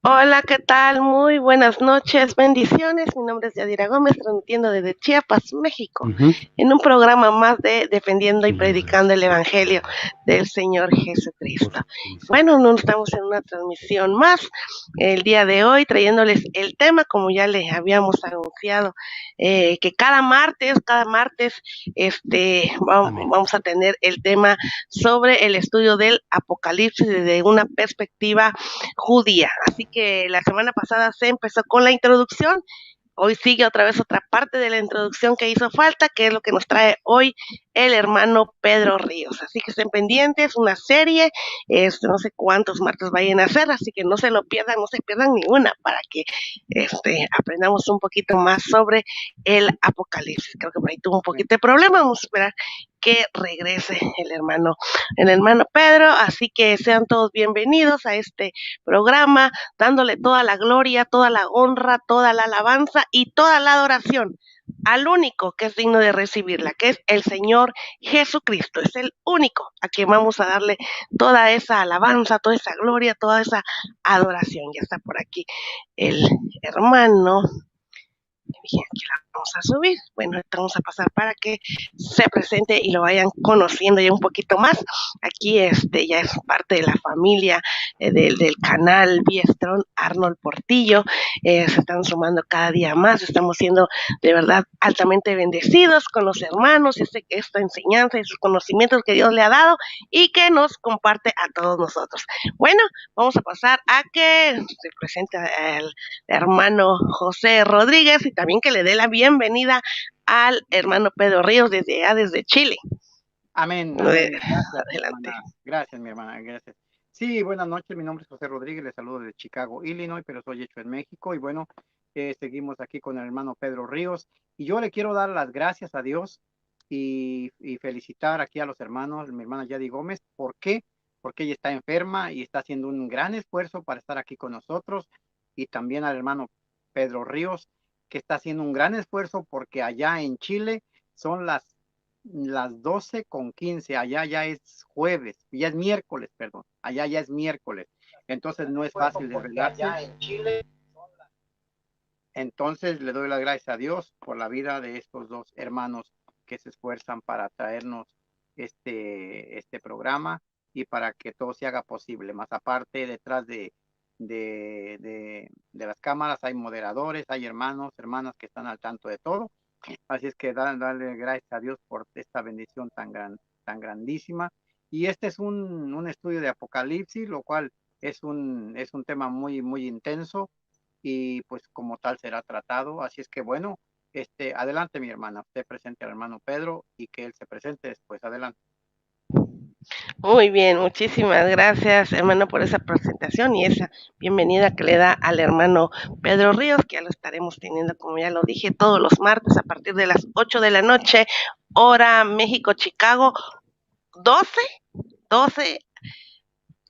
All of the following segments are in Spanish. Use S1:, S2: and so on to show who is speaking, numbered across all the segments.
S1: Hola, ¿qué tal? Muy buenas noches, bendiciones. Mi nombre es Yadira Gómez, transmitiendo desde Chiapas, México,
S2: Ujú.
S1: en un programa más de Defendiendo y Predicando el Evangelio del Señor Jesucristo. Bueno, no estamos en una transmisión más el día de hoy, trayéndoles el tema, como ya les habíamos anunciado, que cada martes, vamos a tener el tema sobre el estudio del Apocalipsis desde una perspectiva judía. Así que la semana pasada se empezó con la introducción. Hoy sigue otra vez otra parte de la introducción que hizo falta, que es lo que nos trae hoy el hermano Pedro Ríos. Así que estén pendientes, una serie, no sé cuántos martes vayan a hacer, así que no se lo pierdan, no se pierdan ninguna para que aprendamos un poquito más sobre el Apocalipsis. Creo que por ahí tuvo un poquito de problema, vamos a esperar que regrese el hermano Pedro, así que sean todos bienvenidos a este programa, dándole toda la gloria, toda la honra, toda la alabanza y toda la adoración al único que es digno de recibirla, que es el Señor Jesucristo. Es el único a quien vamos a darle toda esa alabanza, toda esa gloria, toda esa adoración. Ya está por aquí el hermano. Aquí la vamos a subir. Bueno, vamos a pasar para que se presente y lo vayan conociendo ya un poquito más. Aquí ya es parte de la familia del canal Biestron, Arnold Portillo. Se están sumando cada día más. Estamos siendo de verdad altamente bendecidos con los hermanos, esta enseñanza y sus conocimientos que Dios le ha dado y que nos comparte a todos nosotros. Bueno, vamos a pasar a que se presente el hermano José Rodríguez y también que le dé la bienvenida al hermano Pedro Ríos desde Chile.
S2: Amén, amén. Gracias, mi
S1: Adelante.
S2: hermana. Gracias, mi hermana. Gracias. Sí, buenas noches. Mi nombre es José Rodríguez. Les saludo de Chicago, Illinois, pero soy hecho en México. Y bueno, seguimos aquí con el hermano Pedro Ríos. Y yo le quiero dar las gracias a Dios y felicitar aquí a los hermanos, mi hermana Yadi Gómez. ¿Por qué? Porque ella está enferma y está haciendo un gran esfuerzo para estar aquí con nosotros. Y también al hermano Pedro Ríos, que está haciendo un gran esfuerzo porque allá en Chile son las 12:15, allá ya es jueves, ya es miércoles, perdón, allá ya es miércoles, entonces no es fácil desvelarse. Entonces le doy las gracias a Dios por la vida de estos dos hermanos que se esfuerzan para traernos este programa y para que todo se haga posible. Más aparte, detrás de las cámaras hay moderadores, hay hermanos, hermanas que están al tanto de todo. Así es que darle gracias a Dios por esta bendición tan grandísima. Y este es un estudio de Apocalipsis, lo cual es un tema muy intenso y pues como tal será tratado. Así es que bueno, adelante mi hermana, usted presente al hermano Pedro y que él se presente después. Adelante.
S1: Muy bien, muchísimas gracias, hermano, por esa presentación y esa bienvenida que le da al hermano Pedro Ríos, que ya lo estaremos teniendo, como ya lo dije, todos los martes a partir de las 8 de la noche, hora México, Chicago, 12, 12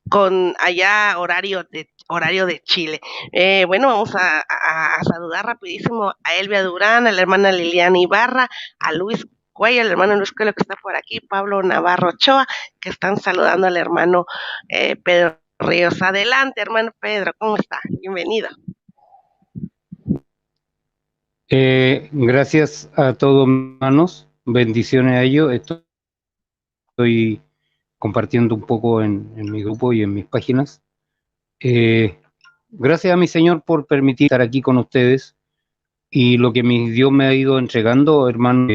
S1: con allá horario de Chile. Bueno, vamos a saludar rapidísimo a Elvia Durán, a la hermana Liliana Ibarra, a Luis Cuello, el hermano Luis Cuello que está por aquí, Pablo Navarro Ochoa, que están saludando al hermano Pedro Ríos. Adelante, hermano Pedro, ¿cómo está? Bienvenido.
S2: Gracias a todos, hermanos. Bendiciones a ellos. Estoy compartiendo un poco en mi grupo y en mis páginas. Gracias a mi Señor por permitir estar aquí con ustedes. Y lo que mi Dios me ha ido entregando, hermano,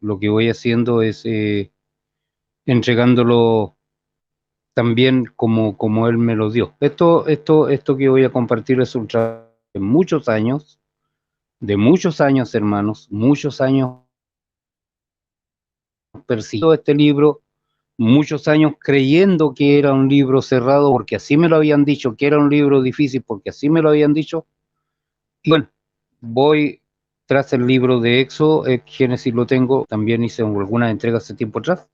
S2: lo que voy haciendo es entregándolo también como Él me lo dio. Esto que voy a compartir es un trabajo de muchos años, hermanos, muchos años persiguiendo este libro, muchos años creyendo que era un libro cerrado, porque así me lo habían dicho, que era un libro difícil, porque así me lo habían dicho. Y bueno, voy tras el libro de Éxodo, Génesis lo tengo, también hice algunas entregas hace tiempo atrás,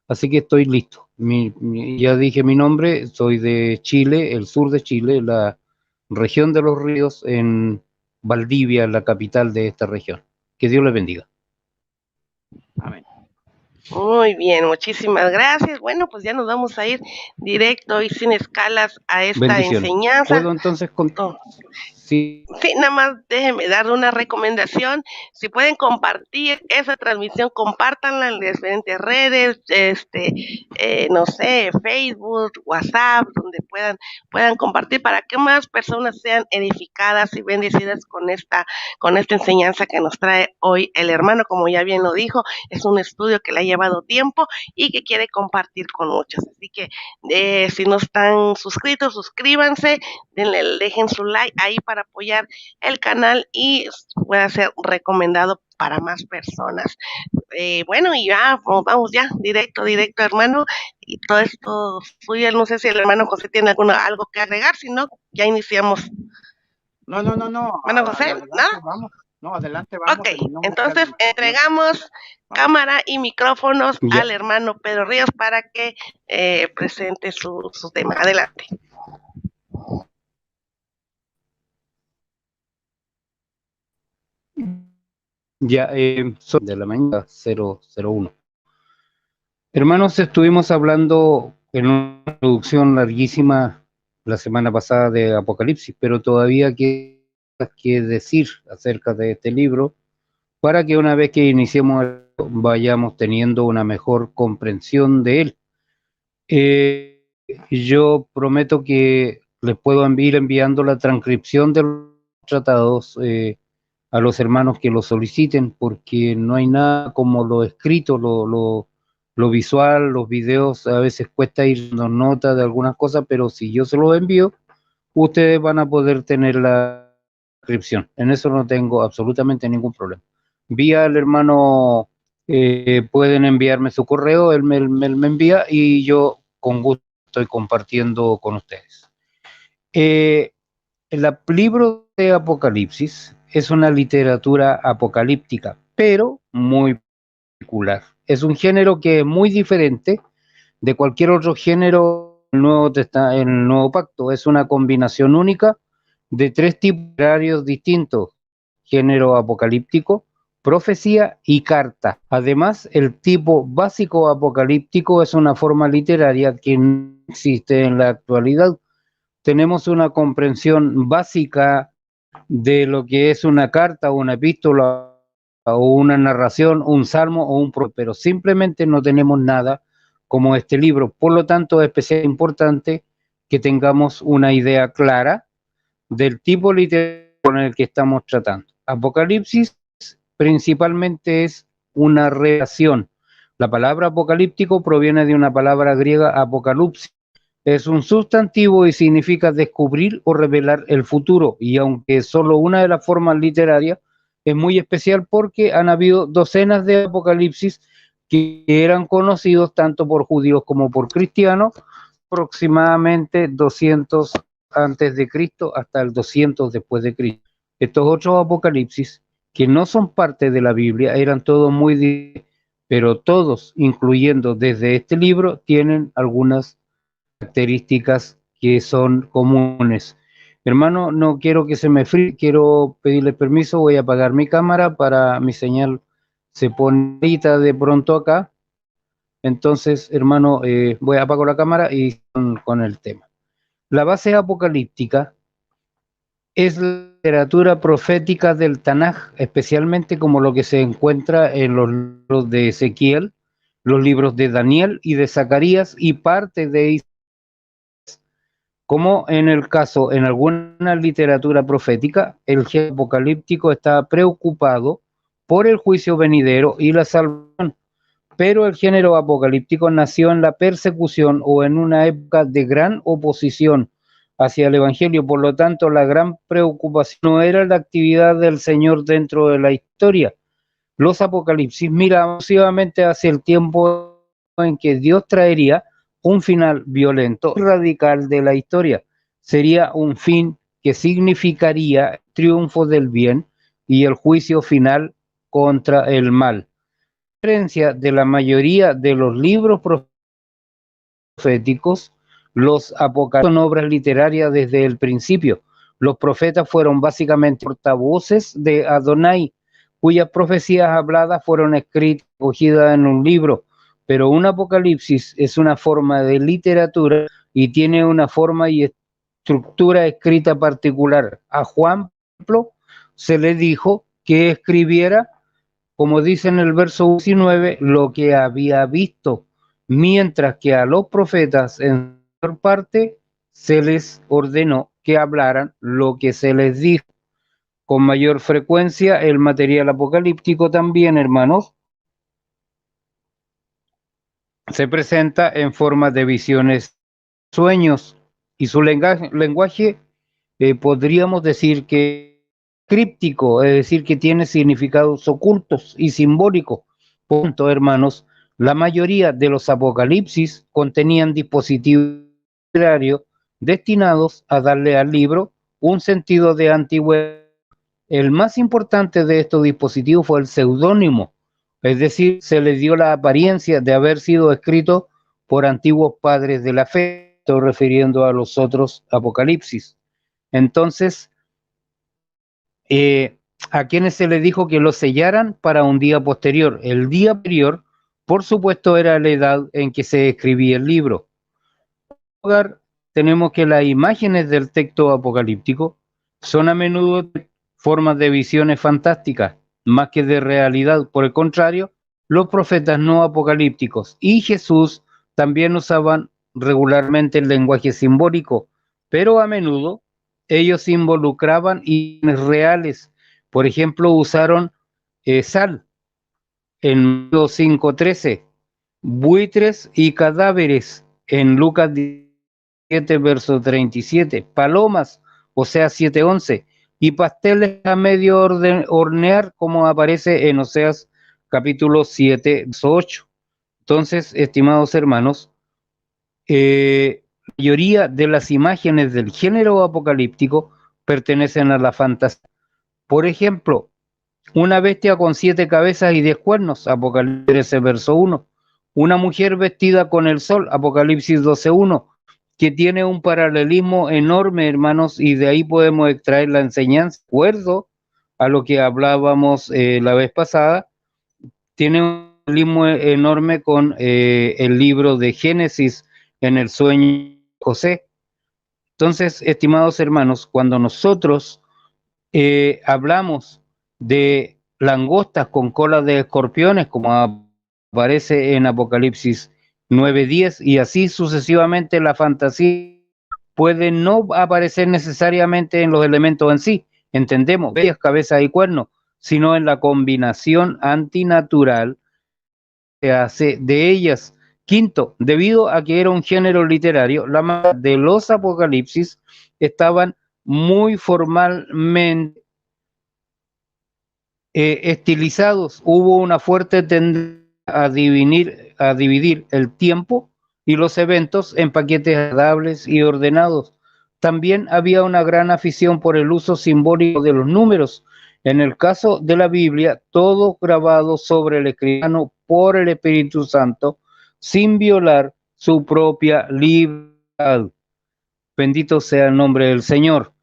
S2: así que estoy listo. Ya dije mi nombre, soy de Chile, el sur de Chile, la región de los ríos, en Valdivia, la capital de esta región. Que Dios les bendiga. Amén.
S1: Muy bien, muchísimas gracias. Bueno, pues ya nos vamos a ir directo y sin escalas a esta
S3: Bendiciones.
S1: enseñanza.
S3: ¿Puedo entonces
S1: Sí, nada más déjenme dar una recomendación. Si pueden compartir esa transmisión, compártanla en las diferentes redes, no sé, Facebook, WhatsApp, donde puedan compartir para que más personas sean edificadas y bendecidas con esta enseñanza que nos trae hoy el hermano. Como ya bien lo dijo, es un estudio que le ha llevado tiempo y que quiere compartir con muchos. Así que si no están suscritos, suscríbanse, dejen su like ahí para apoyar el canal y pueda ser recomendado para más personas. Bueno, y ya, vamos ya, directo, hermano, y todo esto suyo. No sé si el hermano José tiene algo que agregar, si no, ya iniciamos.
S2: No.
S1: Hermano José,
S2: Adelante,
S1: ¿nada?
S2: vamos. No, adelante, vamos.
S1: Ok, entonces entregamos cámara y micrófonos al hermano Pedro Ríos para que presente su tema. Adelante.
S3: Ya, son de la mañana 001. Hermanos, estuvimos hablando en una introducción larguísima la semana pasada de Apocalipsis, pero todavía queda que decir acerca de este libro para que una vez que iniciemos vayamos teniendo una mejor comprensión de él. Yo prometo que les puedo ir enviando la transcripción de los tratados a los hermanos que lo soliciten, porque no hay nada como lo escrito, lo visual, los videos. A veces cuesta ir dando nota de algunas cosas, pero si yo se los envío, ustedes van a poder tener la transcripción. En eso no tengo absolutamente ningún problema. Vía el hermano, pueden enviarme su correo, él me envía y yo con gusto estoy compartiendo con ustedes. El libro de Apocalipsis es una literatura apocalíptica, pero muy particular. Es un género que es muy diferente de cualquier otro género en el Nuevo Pacto. Es una combinación única de 3 tipos literarios distintos: género apocalíptico, profecía y carta. Además, el tipo básico apocalíptico es una forma literaria que no existe en la actualidad. Tenemos una comprensión básica de lo que es una carta o una epístola o una narración, un salmo o un profeta, pero simplemente no tenemos nada como este libro. Por lo tanto, es especialmente importante que tengamos una idea clara del tipo literario con el que estamos tratando. Apocalipsis principalmente es una revelación. La palabra apocalíptico proviene de una palabra griega apocalipsis. Es un sustantivo y significa descubrir o revelar el futuro, y aunque es solo una de las formas literarias, es muy especial porque han habido docenas de apocalipsis que eran conocidos tanto por judíos como por cristianos, aproximadamente 200 antes de Cristo hasta el 200 después de Cristo. Estos otros apocalipsis, que no son parte de la Biblia, eran todos muy diferentes, pero todos, incluyendo desde este libro, tienen algunas características que son comunes. Hermano, no quiero que se me fríe, quiero pedirle permiso, voy a apagar mi cámara para mi señal se pone de pronto acá. Entonces, hermano, voy a apagar la cámara y con el tema. La base apocalíptica es la literatura profética del Tanaj, especialmente como lo que se encuentra en los libros de Ezequiel, los libros de Daniel y de Zacarías y parte de Isaías. Como en el caso, en alguna literatura profética, el género apocalíptico está preocupado por el juicio venidero y la salvación, pero el género apocalíptico nació en la persecución o en una época de gran oposición hacia el Evangelio. Por lo tanto, la gran preocupación no era la actividad del Señor dentro de la historia. Los apocalipsis miran exclusivamente hacia el tiempo en que Dios traería un final violento y radical de la historia. Sería un fin que significaría el triunfo del bien y el juicio final contra el mal. A diferencia de la mayoría de los libros proféticos, los apocalipsis son obras literarias desde el principio. Los profetas fueron básicamente portavoces de Adonai, cuyas profecías habladas fueron escritas, recogidas en un libro. pero un apocalipsis es una forma de literatura y tiene una forma y estructura escrita particular. A Juan, por ejemplo, se le dijo que escribiera, como dice en el verso 19, lo que había visto, mientras que a los profetas en mayor parte se les ordenó que hablaran lo que se les dijo. Con mayor frecuencia el material apocalíptico también, hermanos, se presenta en forma de visiones, sueños, y su lenguaje podríamos decir que críptico, es decir, que tiene significados ocultos y simbólicos. Por tanto, hermanos, la mayoría de los apocalipsis contenían dispositivos literarios destinados a darle al libro un sentido de antigüedad. El más importante de estos dispositivos fue el seudónimo, es decir, se le dio la apariencia de haber sido escrito por antiguos padres de la fe, estoy refiriendo a los otros apocalipsis. Entonces, a quienes se les dijo que lo sellaran para un día posterior. El día anterior, por supuesto, era la edad en que se escribía el libro. En primer lugar, tenemos que las imágenes del texto apocalíptico son a menudo formas de visiones fantásticas, más que de realidad. Por el contrario, los profetas no apocalípticos y Jesús también usaban regularmente el lenguaje simbólico, pero a menudo ellos involucraban imágenes reales. Por ejemplo, usaron sal en Mateo 5:13, buitres y cadáveres en Lucas 17, verso 37, palomas, o sea 7:11, y pasteles a medio hornear, como aparece en Oseas capítulo 7, verso 8. Entonces, estimados hermanos, la mayoría de las imágenes del género apocalíptico pertenecen a la fantasía. Por ejemplo, una bestia con 7 cabezas y 10 cuernos, Apocalipsis 13, verso 1. Una mujer vestida con el sol, Apocalipsis 12:1, que tiene un paralelismo enorme, hermanos, y de ahí podemos extraer la enseñanza. De acuerdo a lo que hablábamos la vez pasada, tiene un paralelismo enorme con el libro de Génesis en el sueño de José. Entonces, estimados hermanos, cuando nosotros hablamos de langostas con cola de escorpiones, como aparece en Apocalipsis 9:10, y así sucesivamente, la fantasía puede no aparecer necesariamente en los elementos en sí, entendemos, bellas cabezas y cuernos, sino en la combinación antinatural que hace de ellas. Quinto, debido a que era un género literario, la mayoría de los apocalipsis estaban muy formalmente estilizados. Hubo una fuerte tendencia a dividir el tiempo y los eventos en paquetes agradables y ordenados. También había una gran afición por el uso simbólico de los números. En el caso de la Biblia, todo grabado sobre el escribano por el Espíritu Santo, sin violar su propia libertad. Bendito sea el nombre del Señor.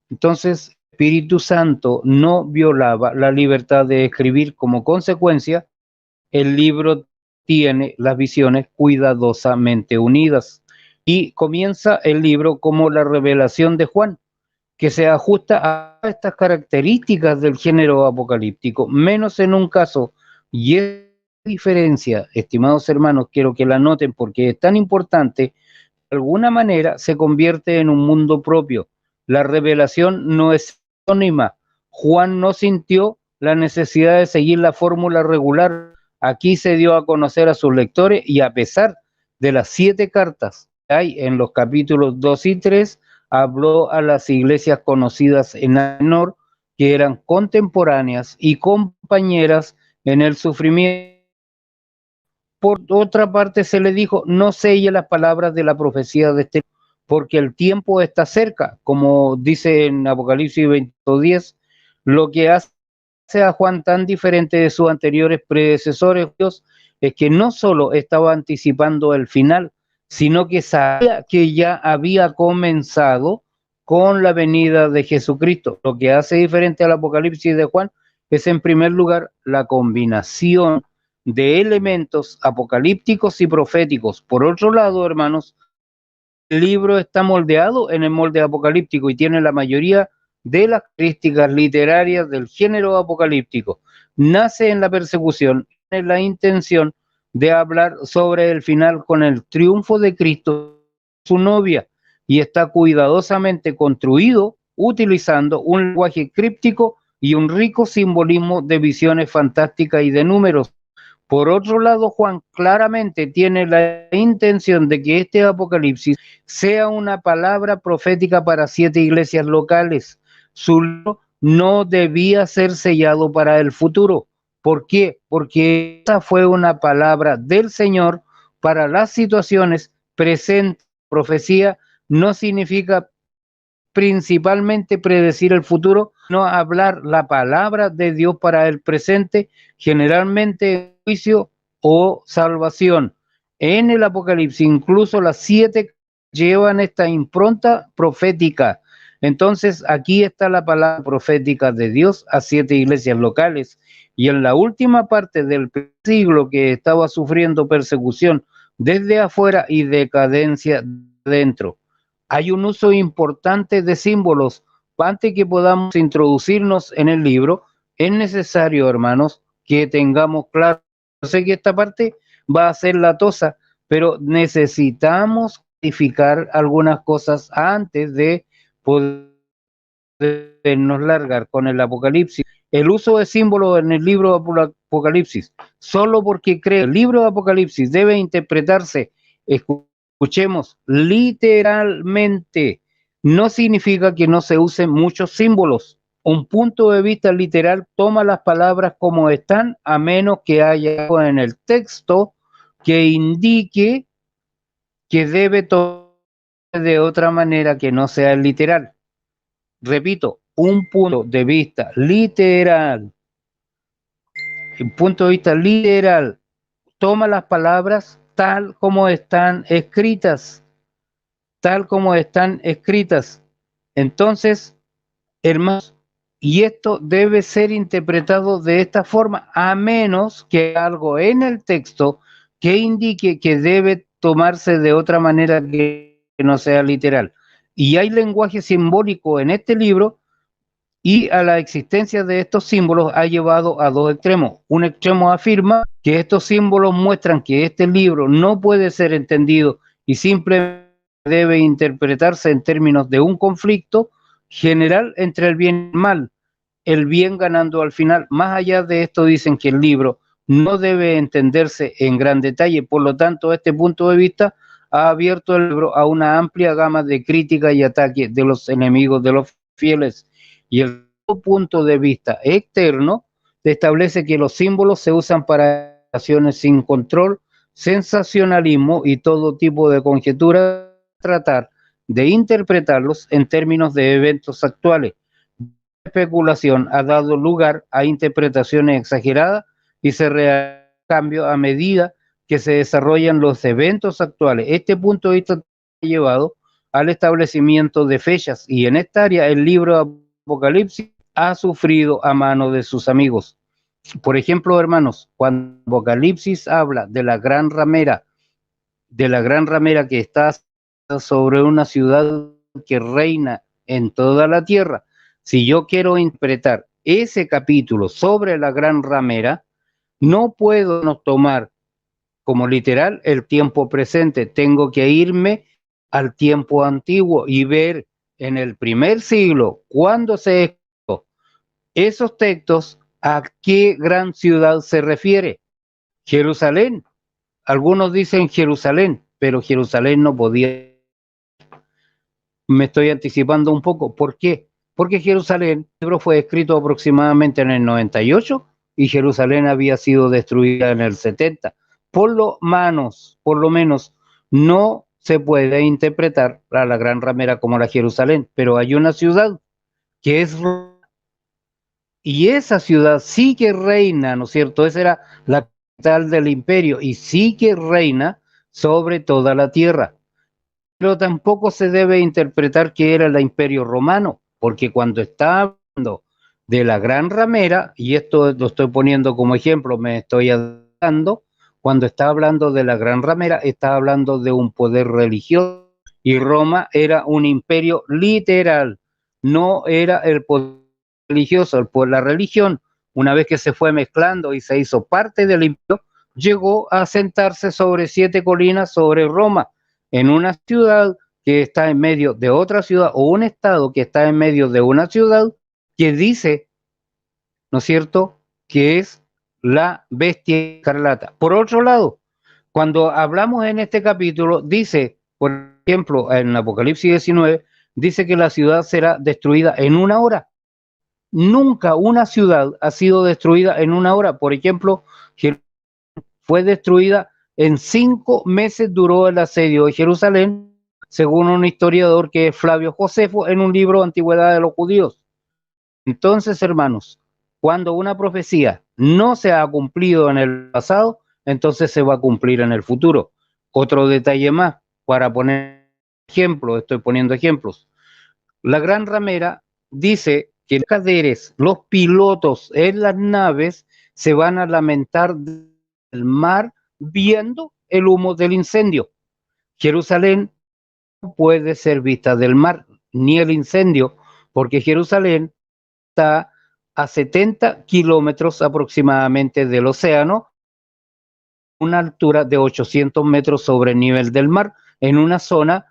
S3: Entonces, Espíritu Santo no violaba la libertad de escribir. Como consecuencia, el libro tiene las visiones cuidadosamente unidas y comienza el libro como la revelación de Juan, que se ajusta a estas características del género apocalíptico, menos en un caso. Y esa diferencia, estimados hermanos, quiero que la noten porque es tan importante. De alguna manera se convierte en un mundo propio. La revelación no es anónima. Juan no sintió la necesidad de seguir la fórmula regular. Aquí se dio a conocer a sus lectores y a pesar de las 7 cartas que hay en los capítulos 2 y 3, habló a las iglesias conocidas en Menor, que eran contemporáneas y compañeras en el sufrimiento. Por otra parte, se le dijo, no selle las palabras de la profecía de este, porque el tiempo está cerca, como dice en Apocalipsis 20:10, lo que hace a Juan tan diferente de sus anteriores predecesores es que no solo estaba anticipando el final, sino que sabía que ya había comenzado con la venida de Jesucristo. Lo que hace diferente al Apocalipsis de Juan es, en primer lugar, la combinación de elementos apocalípticos y proféticos. Por otro lado, hermanos, el libro está moldeado en el molde apocalíptico y tiene la mayoría de las características literarias del género apocalíptico. Nace en la persecución, en la intención de hablar sobre el final con el triunfo de Cristo, su novia, y está cuidadosamente construido utilizando un lenguaje críptico y un rico simbolismo de visiones fantásticas y de números. Por otro lado, Juan claramente tiene la intención de que este Apocalipsis sea una palabra profética para 7 iglesias locales. Su libro no debía ser sellado para el futuro. ¿Por qué? Porque esa fue una palabra del Señor para las situaciones presentes. Profecía no significa principalmente predecir el futuro, no hablar la palabra de Dios para el presente, generalmente juicio o salvación. En el Apocalipsis, incluso las 7 llevan esta impronta profética. Entonces, aquí está la palabra profética de Dios a 7 iglesias locales. Y en la última parte del siglo, que estaba sufriendo persecución desde afuera y decadencia dentro, hay un uso importante de símbolos. Antes que podamos introducirnos en el libro, es necesario, hermanos, que tengamos claro. Yo sé que esta parte va a ser latosa, pero necesitamos clarificar algunas cosas antes de podernos largar con el Apocalipsis. El uso de símbolos en el libro de Apocalipsis, solo porque creo que el libro de Apocalipsis debe interpretarse, escuchemos, literalmente, no significa que no se usen muchos símbolos. Un punto de vista literal toma las palabras como están, a menos que haya algo en el texto que indique que debe tomar de otra manera que no sea el literal. Repito, un punto de vista literal, toma las palabras tal como están escritas. Entonces, hermanos, y esto debe ser interpretado de esta forma, a menos que algo en el texto que indique que debe tomarse de otra manera que no sea literal. Y hay lenguaje simbólico en este libro, y a la existencia de estos símbolos ha llevado a 2 extremos. Un extremo afirma que estos símbolos muestran que este libro no puede ser entendido y simplemente debe interpretarse en términos de un conflicto general entre el bien y el mal, el bien ganando al final. Más allá de esto, dicen que el libro no debe entenderse en gran detalle. Por lo tanto, este punto de vista ha abierto el libro a una amplia gama de crítica y ataque de los enemigos de los fieles. Y el punto de vista externo establece que los símbolos se usan para acciones sin control, sensacionalismo y todo tipo de conjetura, tratar de interpretarlos en términos de eventos actuales. La especulación ha dado lugar a interpretaciones exageradas y se realiza cambio a medida que se desarrollan los eventos actuales. Este punto de vista ha llevado al establecimiento de fechas, y en esta área el libro de Apocalipsis ha sufrido a mano de sus amigos. Por ejemplo, hermanos, cuando Apocalipsis habla de la gran ramera que está sobre una ciudad que reina en toda la tierra, si yo quiero interpretar ese capítulo sobre la gran ramera, no puedo no tomar como literal el tiempo presente. Tengo que irme al tiempo antiguo y ver en el primer siglo, cuando se escribió esos textos, a qué gran ciudad se refiere. Jerusalén. Algunos dicen Jerusalén, pero Jerusalén no podía. Me estoy anticipando un poco. ¿Por qué? Porque Jerusalén, el libro fue escrito aproximadamente en el 98 y Jerusalén había sido destruida en el 70. Por lo menos, no se puede interpretar a la gran ramera como la Jerusalén, pero hay una ciudad que es, y esa ciudad sí que reina, ¿no es cierto? Esa era la capital del imperio y sí que reina sobre toda la tierra. Pero tampoco se debe interpretar que era el imperio romano, porque cuando está hablando de la gran ramera, y esto lo estoy poniendo como ejemplo, me estoy cuando está hablando de la Gran Ramera, está hablando de un poder religioso, y Roma era un imperio literal, no era el poder religioso. La religión, una vez que se fue mezclando y se hizo parte del imperio, llegó a sentarse sobre 7 colinas sobre Roma, en una ciudad que está en medio de otra ciudad, o un estado que está en medio de una ciudad, que dice, ¿no es cierto?, que es la bestia escarlata. Por otro lado, cuando hablamos en este capítulo, dice, por ejemplo, en Apocalipsis 19, dice que la ciudad será destruida en una hora. Nunca una ciudad ha sido destruida en una hora. Por ejemplo, fue destruida en 5 meses, duró el asedio de Jerusalén, según un historiador que es Flavio Josefo, en un libro Antigüedad de los Judíos. Entonces, hermanos, cuando una profecía no se ha cumplido en el pasado, entonces se va a cumplir en el futuro. Otro detalle más, para poner ejemplos, estoy poniendo ejemplos. La Gran Ramera dice que los mercaderes, los pilotos en las naves, se van a lamentar del mar viendo el humo del incendio. Jerusalén no puede ser vista del mar ni el incendio, porque Jerusalén está a 70 kilómetros aproximadamente del océano, una altura de 800 metros sobre el nivel del mar, en una zona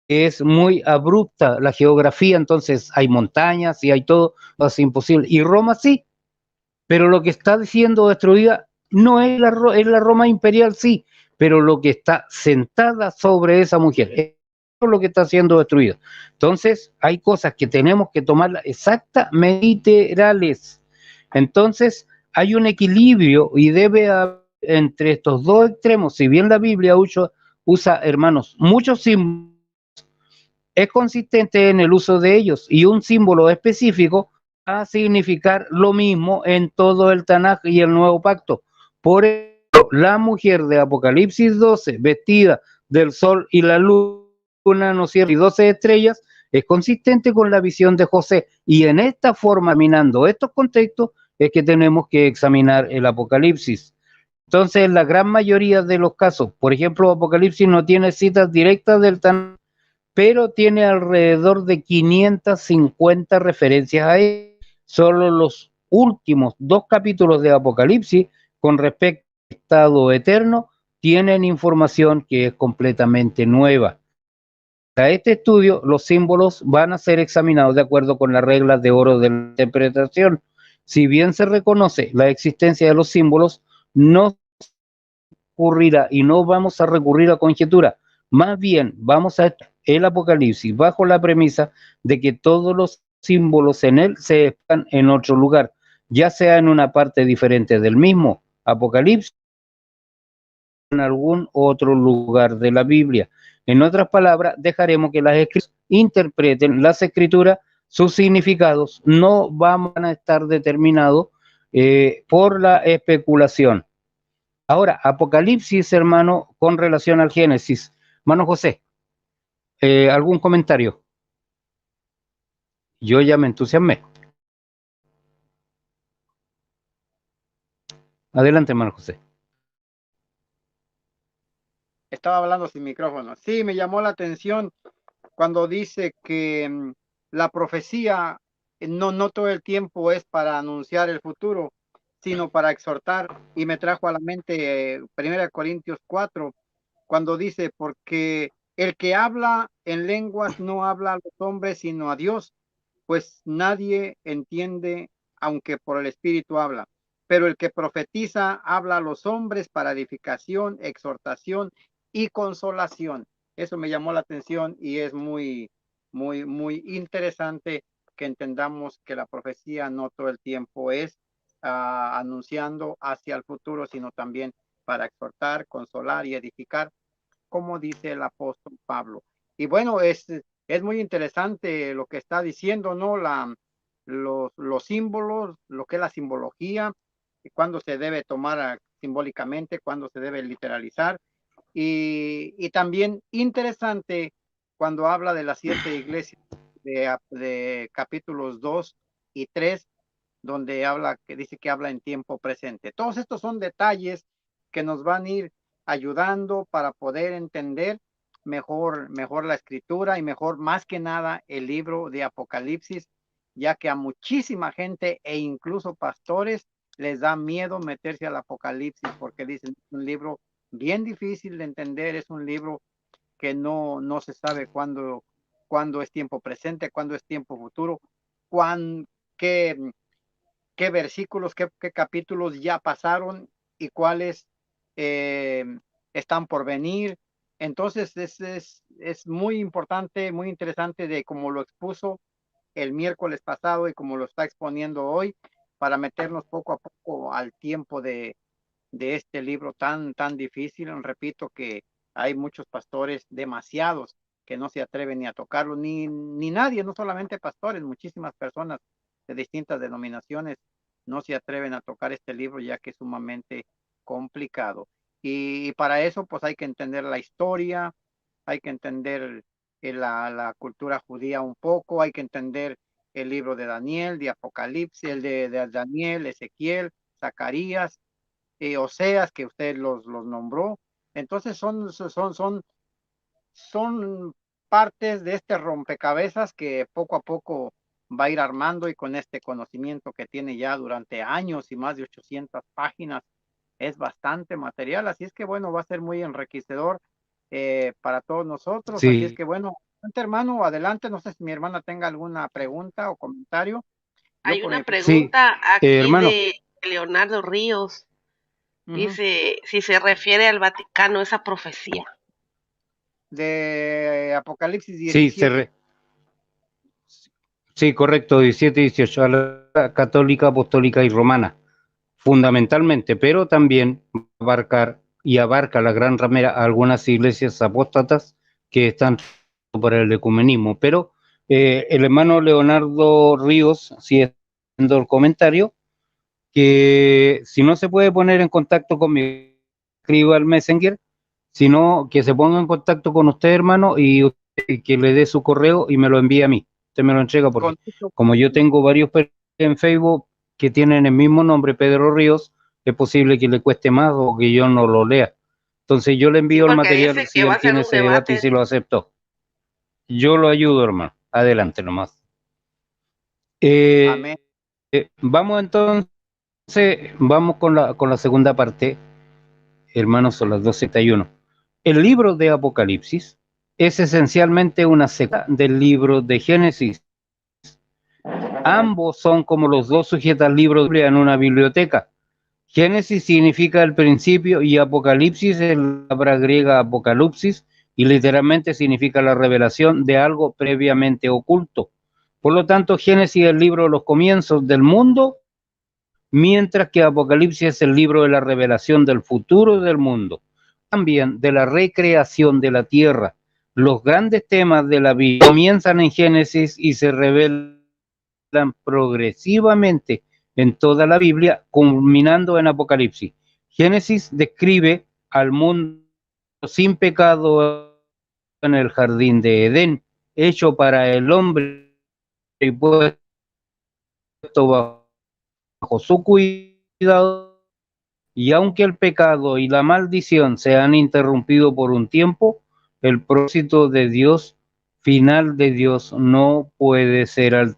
S3: que es muy abrupta la geografía. Entonces hay montañas y hay todo, es imposible. Y Roma sí, pero lo que está siendo destruida no es es la Roma imperial, sí, pero lo que está sentada sobre esa mujer es lo que está siendo destruido. Entonces hay cosas que tenemos que tomarlas exactamente literales. Entonces hay un equilibrio y debe haber entre estos dos extremos. Si bien la Biblia usa, hermanos, muchos símbolos, es consistente en el uso de ellos, y un símbolo específico va a significar lo mismo en todo el Tanaj y el Nuevo Pacto. Por ejemplo, la mujer de Apocalipsis 12, vestida del sol y la luna, ¿no es cierto?, y 12 estrellas, es consistente con la visión de José, y en esta forma, minando estos contextos, es que tenemos que examinar el Apocalipsis. Entonces, la gran mayoría de los casos, por ejemplo, Apocalipsis no tiene citas directas del Tanaj, pero tiene alrededor de 550 referencias a él. Solo los últimos 2 capítulos de Apocalipsis, con respecto al estado eterno, tienen información que es completamente nueva. Para este estudio, los símbolos van a ser examinados de acuerdo con las reglas de oro de la interpretación. Si bien se reconoce la existencia de los símbolos, no ocurrirá y no vamos a recurrir a conjetura. Más bien, vamos a el Apocalipsis bajo la premisa de que todos los símbolos en él se están en otro lugar, ya sea en una parte diferente del mismo Apocalipsis, en algún otro lugar de la Biblia. En otras palabras, dejaremos que las escrituras interpreten las escrituras, sus significados no van a estar determinados por la especulación. Ahora, Apocalipsis, hermano, con relación al Génesis. Hermano José, ¿algún comentario? Yo ya me entusiasmé. Adelante, hermano José.
S2: Estaba hablando sin micrófono. Sí, me llamó la atención cuando dice que la profecía no todo el tiempo es para anunciar el futuro, sino para exhortar. Y me trajo a la mente 1 Corintios 4, cuando dice, porque el que habla en lenguas no habla a los hombres, sino a Dios, pues nadie entiende, aunque por el Espíritu habla. Pero el que profetiza habla a los hombres para edificación, exhortación y consolación. Eso me llamó la atención y es muy interesante que entendamos que la profecía no todo el tiempo es anunciando hacia el futuro, sino también para exhortar, consolar y edificar, como dice el apóstol Pablo. Y bueno, es muy interesante lo que está diciendo, ¿no? Los símbolos, lo que es la simbología, y cuándo se debe tomar simbólicamente, cuándo se debe literalizar. Y también interesante cuando habla de las 7 iglesias de capítulos 2 y 3, donde dice que habla en tiempo presente. Todos estos son detalles que nos van a ir ayudando para poder entender mejor la escritura y mejor, más que nada, el libro de Apocalipsis, ya que a muchísima gente e incluso pastores les da miedo meterse al Apocalipsis porque dicen es un libro bien difícil de entender, es un libro que no se sabe cuándo es tiempo presente, cuándo es tiempo futuro, qué versículos, qué capítulos ya pasaron y cuáles están por venir. Entonces es muy importante, muy interesante de cómo lo expuso el miércoles pasado y como lo está exponiendo hoy, para meternos poco a poco al tiempo de este libro tan difícil. Repito que hay muchos pastores, demasiados, que no se atreven ni a tocarlo, ni nadie, no solamente pastores, muchísimas personas de distintas denominaciones no se atreven a tocar este libro, ya que es sumamente complicado. Y para eso pues hay que entender la historia, hay que entender la cultura judía un poco, hay que entender el libro de Daniel, de Apocalipsis, el de Daniel, Ezequiel, Zacarías, Oseas, que usted los nombró. Entonces son partes de este rompecabezas que poco a poco va a ir armando, y con este conocimiento que tiene ya durante años y más de 800 páginas, es bastante material. Así es que bueno, va a ser muy enriquecedor para todos nosotros.
S3: Sí.
S2: Así es que bueno, hermano, adelante. No sé si mi hermana tenga alguna pregunta o comentario.
S1: Hay una pregunta aquí de Leonardo Ríos. Dice si se refiere al Vaticano esa profecía.
S2: De Apocalipsis 17.
S3: Sí, correcto, 17 y 18, a la católica, apostólica y romana, fundamentalmente, pero también abarca la gran ramera a algunas iglesias apóstatas que están por el ecumenismo. Pero el hermano Leonardo Ríos, si haciendo el comentario, que si no se puede poner en contacto conmigo, escriba al Messenger, sino que se ponga en contacto con usted, hermano, y que le dé su correo y me lo envíe a mí. Usted me lo entrega, porque como yo tengo varios en Facebook que tienen el mismo nombre, Pedro Ríos, es posible que le cueste más o que yo no lo lea. Entonces yo le envío el material si él tiene ese debate y si lo aceptó. Yo lo ayudo, hermano. Adelante nomás.
S2: Amén.
S3: Vamos entonces, vamos con la segunda parte. Hermanos, son las 12:31. El libro de Apocalipsis es esencialmente una secuela del libro de Génesis. Ambos son como los dos sujetas libros en una biblioteca. Génesis significa el principio y Apocalipsis es la palabra griega apocalipsis y literalmente significa la revelación de algo previamente oculto. Por lo tanto, Génesis es el libro de los comienzos del mundo, mientras que Apocalipsis es el libro de la revelación del futuro del mundo, también de la recreación de la tierra. Los grandes temas de la Biblia comienzan en Génesis y se revelan progresivamente en toda la Biblia, culminando en Apocalipsis. Génesis describe al mundo sin pecado en el jardín de Edén, hecho para el hombre y puesto bajo su cuidado, y aunque el pecado y la maldición se han interrumpido por un tiempo, el propósito de Dios, final de Dios, no puede ser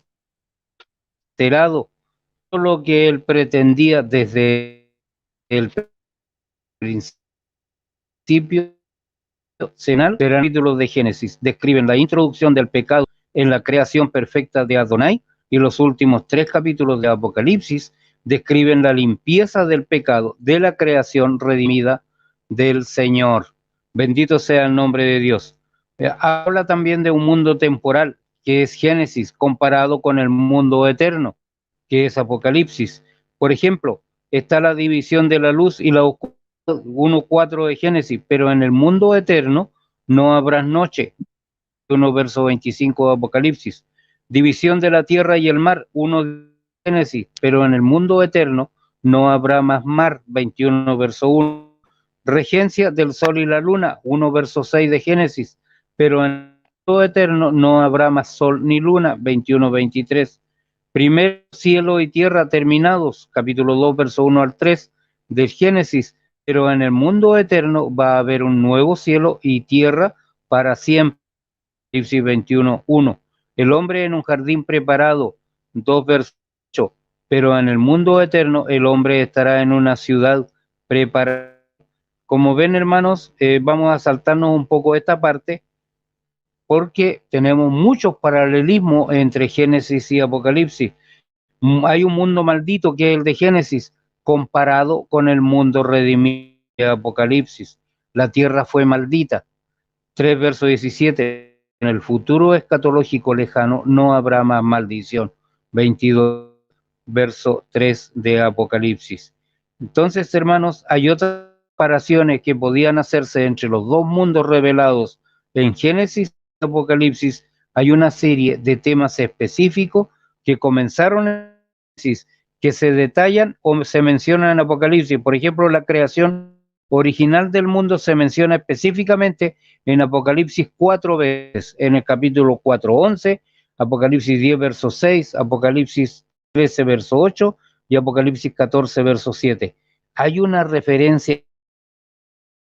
S3: alterado. Todo lo que él pretendía desde el principio el capítulo de Génesis describen la introducción del pecado en la creación perfecta de Adonai, y los últimos 3 capítulos de Apocalipsis describen la limpieza del pecado de la creación redimida del Señor. Bendito sea el nombre de Dios. Habla también de un mundo temporal, que es Génesis, comparado con el mundo eterno, que es Apocalipsis. Por ejemplo, está la división de la luz y la oscuridad, 1:4 de Génesis, pero en el mundo eterno no habrá noche, 1 verso 25 de Apocalipsis. División de la tierra y el mar, 1 de Génesis, pero en el mundo eterno no habrá más mar, 21 verso 1. Regencia del sol y la luna, 1 verso 6 de Génesis, pero en el mundo eterno no habrá más sol ni luna, 21-23. Primer cielo y tierra terminados, capítulo 2 verso 1 al 3 del Génesis, pero en el mundo eterno va a haber un nuevo cielo y tierra para siempre. Apocalipsis 21:1. El hombre en un jardín preparado, 2 versos 8. Pero en el mundo eterno el hombre estará en una ciudad preparada. Como ven, hermanos, vamos a saltarnos un poco esta parte porque tenemos muchos paralelismos entre Génesis y Apocalipsis. Hay un mundo maldito que es el de Génesis comparado con el mundo redimido de Apocalipsis. La tierra fue maldita. 3 verso 17. En el futuro escatológico lejano no habrá más maldición. 22 verso 3 de Apocalipsis. Entonces, hermanos, hay otras comparaciones que podían hacerse entre los dos mundos revelados en Génesis y Apocalipsis. Hay una serie de temas específicos que comenzaron en Génesis, que se detallan o se mencionan en Apocalipsis. Por ejemplo, la creación original del mundo se menciona específicamente en Apocalipsis 4 veces, en el capítulo 4:11, Apocalipsis 10 verso 6, Apocalipsis 13 verso 8 y Apocalipsis 14 verso 7. Hay una referencia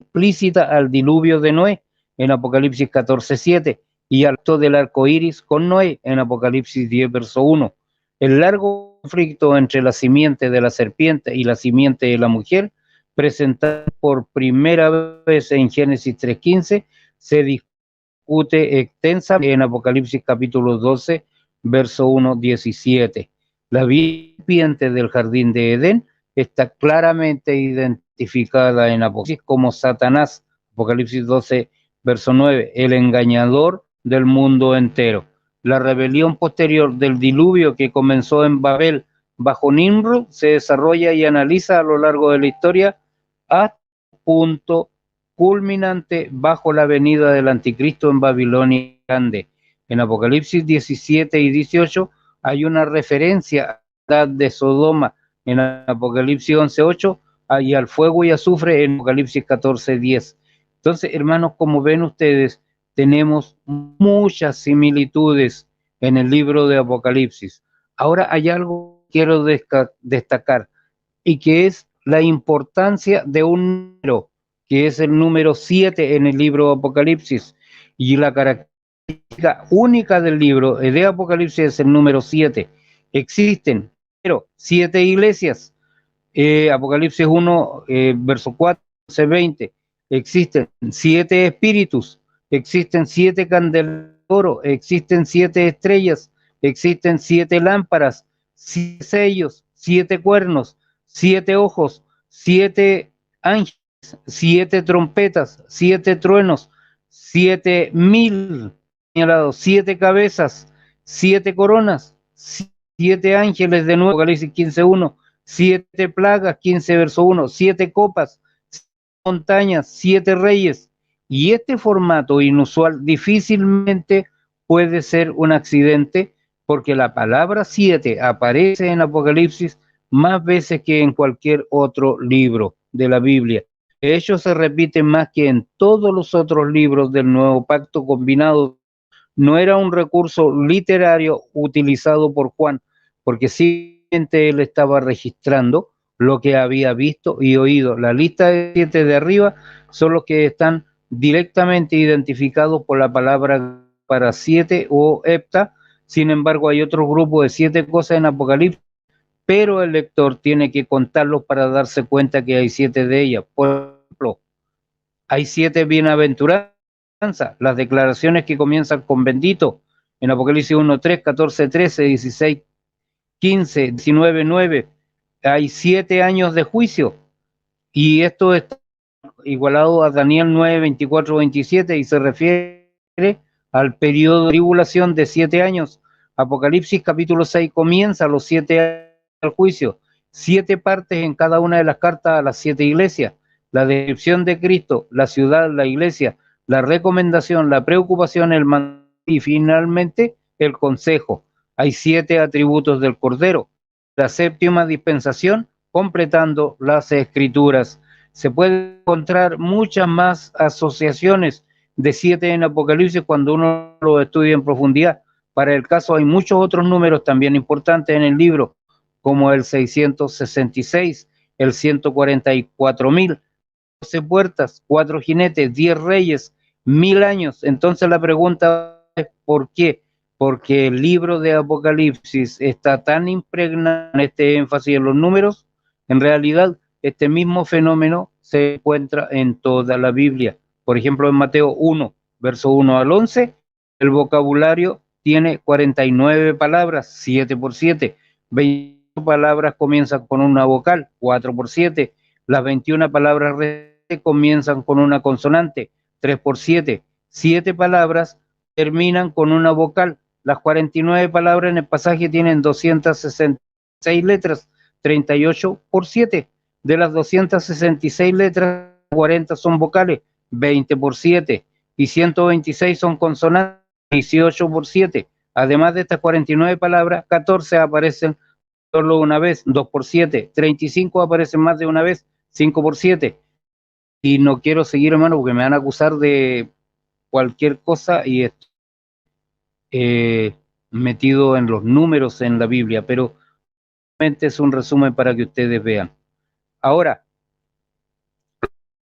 S3: explícita al diluvio de Noé en Apocalipsis 14:7 y al acto del arco iris con Noé en Apocalipsis 10 verso 1. El largo conflicto entre la simiente de la serpiente y la simiente de la mujer, presentado por primera vez en Génesis 3:15, se discute extensamente en Apocalipsis capítulo 12 verso 1:17. La serpiente del jardín de Edén está claramente identificada en Apocalipsis como Satanás, Apocalipsis 12 verso 9, el engañador del mundo entero. La rebelión posterior del diluvio que comenzó en Babel bajo Nimrod se desarrolla y analiza a lo largo de la historia hasta punto culminante bajo la venida del anticristo en Babilonia Grande. En Apocalipsis 17 y 18 hay una referencia a la edad de Sodoma en Apocalipsis 11:8 y al fuego y azufre en Apocalipsis 14:10. Entonces, hermanos, como ven ustedes, tenemos muchas similitudes en el libro de Apocalipsis. Ahora hay algo que quiero destacar y que es la importancia de un número, que es el número 7 en el libro de Apocalipsis, y la característica única del libro de Apocalipsis es el número 7. Existen 7 iglesias, Apocalipsis 1, verso 4, 20, existen 7 espíritus, existen 7 candelabros, existen 7 estrellas, existen 7 lámparas, 7 sellos, 7 cuernos, 7 ojos, 7 ángeles, 7 trompetas, 7 truenos, 7,000 señalados, 7 cabezas, 7 coronas, 7 ángeles de nuevo, Apocalipsis 15:1, 7 plagas, 15 verso 1, 7 copas, 7 montañas, 7 reyes. Y este formato inusual difícilmente puede ser un accidente, porque la palabra 7 aparece en Apocalipsis más veces que en cualquier otro libro de la Biblia. De hecho, se repite más que en todos los otros libros del Nuevo Pacto combinado. No era un recurso literario utilizado por Juan, porque simplemente él estaba registrando lo que había visto y oído. La lista de 7 de arriba son los que están directamente identificados por la palabra para 7 o hepta. Sin embargo, hay otro grupo de 7 cosas en Apocalipsis, pero el lector tiene que contarlos para darse cuenta que hay 7 de ellas. Por ejemplo, hay 7 bienaventuranzas, las declaraciones que comienzan con bendito, en Apocalipsis 1:3, 14:13, 16:15, 19:9, hay 7 años de juicio, y esto está igualado a Daniel 9:24-27, y se refiere al periodo de tribulación de 7 años. Apocalipsis capítulo 6 comienza los 7 años del juicio, 7 partes en cada una de las cartas a las 7 iglesias, la descripción de Cristo, la ciudad, la iglesia, la recomendación, la preocupación, el mandato y finalmente el consejo. Hay 7 atributos del Cordero, la séptima dispensación, completando las escrituras. Se puede encontrar muchas más asociaciones de 7 en Apocalipsis cuando uno lo estudia en profundidad. Para el caso hay muchos otros números también importantes en el libro, como el 666, el 144,000, 12 puertas, 4 jinetes, 10 reyes, 1000 años. Entonces la pregunta es ¿por qué? Porque el libro de Apocalipsis está tan impregnado en este énfasis en los números, en realidad este mismo fenómeno se encuentra en toda la Biblia. Por ejemplo, en Mateo 1, verso 1 al 11, el vocabulario tiene 49 palabras, 7 por 7. 20 palabras comienzan con una vocal, 4 por 7. Las 21 palabras comienzan con una consonante, 3 por 7. 7 palabras terminan con una vocal. Las 49 palabras en el pasaje tienen 266 letras, 38 por 7. De las 266 letras, 40 son vocales, 20 por 7. Y 126 son consonantes, 18 por 7. Además de estas 49 palabras, 14 aparecen solo una vez, 2 por 7. 35 aparecen más de una vez, 5 por 7. Y no quiero seguir, hermano, porque me van a acusar de cualquier cosa y estoy metido en los números en la Biblia, pero es un resumen para que ustedes vean. Ahora,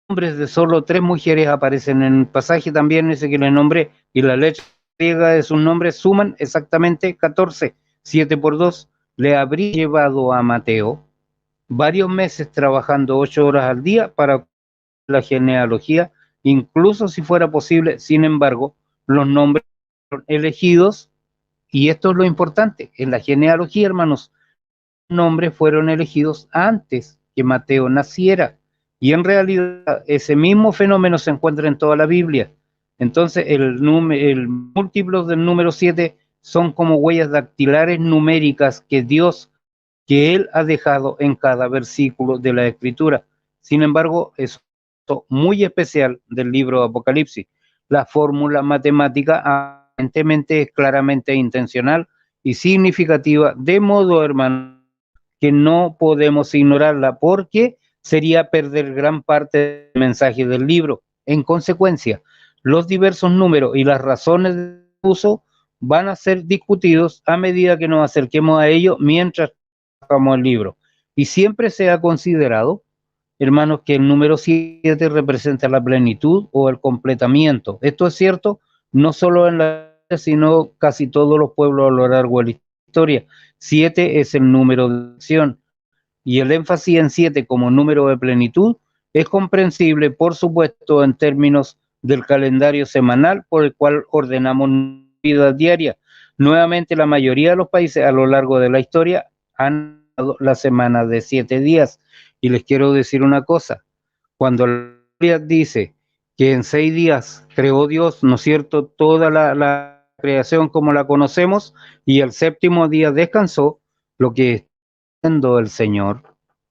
S3: nombres de solo 3 mujeres aparecen en el pasaje también, ese que les nombré, y la letra griega de sus nombres suman exactamente 14, 7 por 2. Le habría llevado a Mateo varios meses trabajando 8 horas al día para la genealogía, incluso si fuera posible. Sin embargo, los nombres fueron elegidos, y esto es lo importante, en la genealogía, hermanos, los nombres fueron elegidos antes que Mateo naciera, y en realidad ese mismo fenómeno se encuentra en toda la Biblia. Entonces el múltiplo del número 7 son como huellas dactilares numéricas que Él ha dejado en cada versículo de la Escritura. Sin embargo, es muy especial del libro de Apocalipsis. La fórmula matemática aparentemente es claramente intencional y significativa, de modo, hermano, que no podemos ignorarla porque sería perder gran parte del mensaje del libro. En consecuencia, los diversos números y las razones de uso van a ser discutidos a medida que nos acerquemos a ello mientras trabajamos el libro. Y siempre se ha considerado, hermanos, que el número 7 representa la plenitud o el completamiento. Esto es cierto no solo en la sino casi todos los pueblos a lo largo de la historia. 7 es el número de acción, y el énfasis en 7 como número de plenitud es comprensible, por supuesto, en términos del calendario semanal por el cual ordenamos vida diaria. Nuevamente, la mayoría de los países a lo largo de la historia han dado la semana de 7 días. Y les quiero decir una cosa, cuando la Biblia dice que en 6 días creó Dios, ¿no es cierto?, toda la creación como la conocemos, y el séptimo día descansó, lo que está haciendo el Señor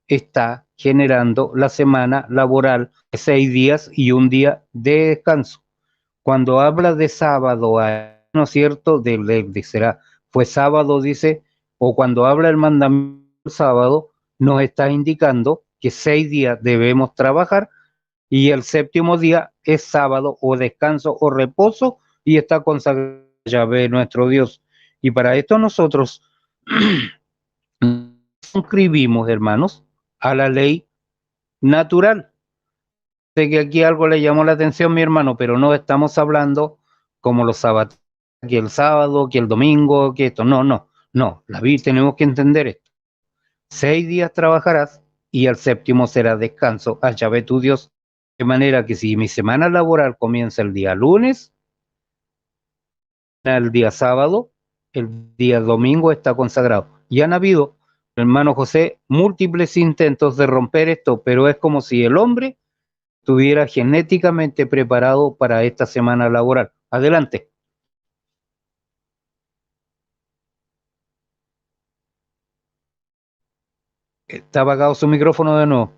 S3: está generando la semana laboral de 6 días y un día de descanso. Cuando habla de sábado, ¿no es cierto?, será, fue sábado, dice, o cuando habla el mandamiento del sábado, nos está indicando que 6 días debemos trabajar y el séptimo día es sábado o descanso o reposo, y está consagrado a Yahvé nuestro Dios. Y para esto nosotros suscribimos, hermanos, a la ley natural. Sé que aquí algo le llamó la atención, mi hermano, pero no estamos hablando como los sábados, que el sábado, que el domingo, que esto. No, no, no. La Biblia, tenemos que entender esto. 6 días trabajarás y el séptimo será descanso a Yahvé tu Dios. De manera que si mi semana laboral comienza el día lunes, el día sábado, el día domingo está consagrado. Y han habido, hermano José, múltiples intentos de romper esto, pero es como si el hombre estuviera genéticamente preparado para esta semana laboral. Adelante. Está apagado su micrófono de nuevo.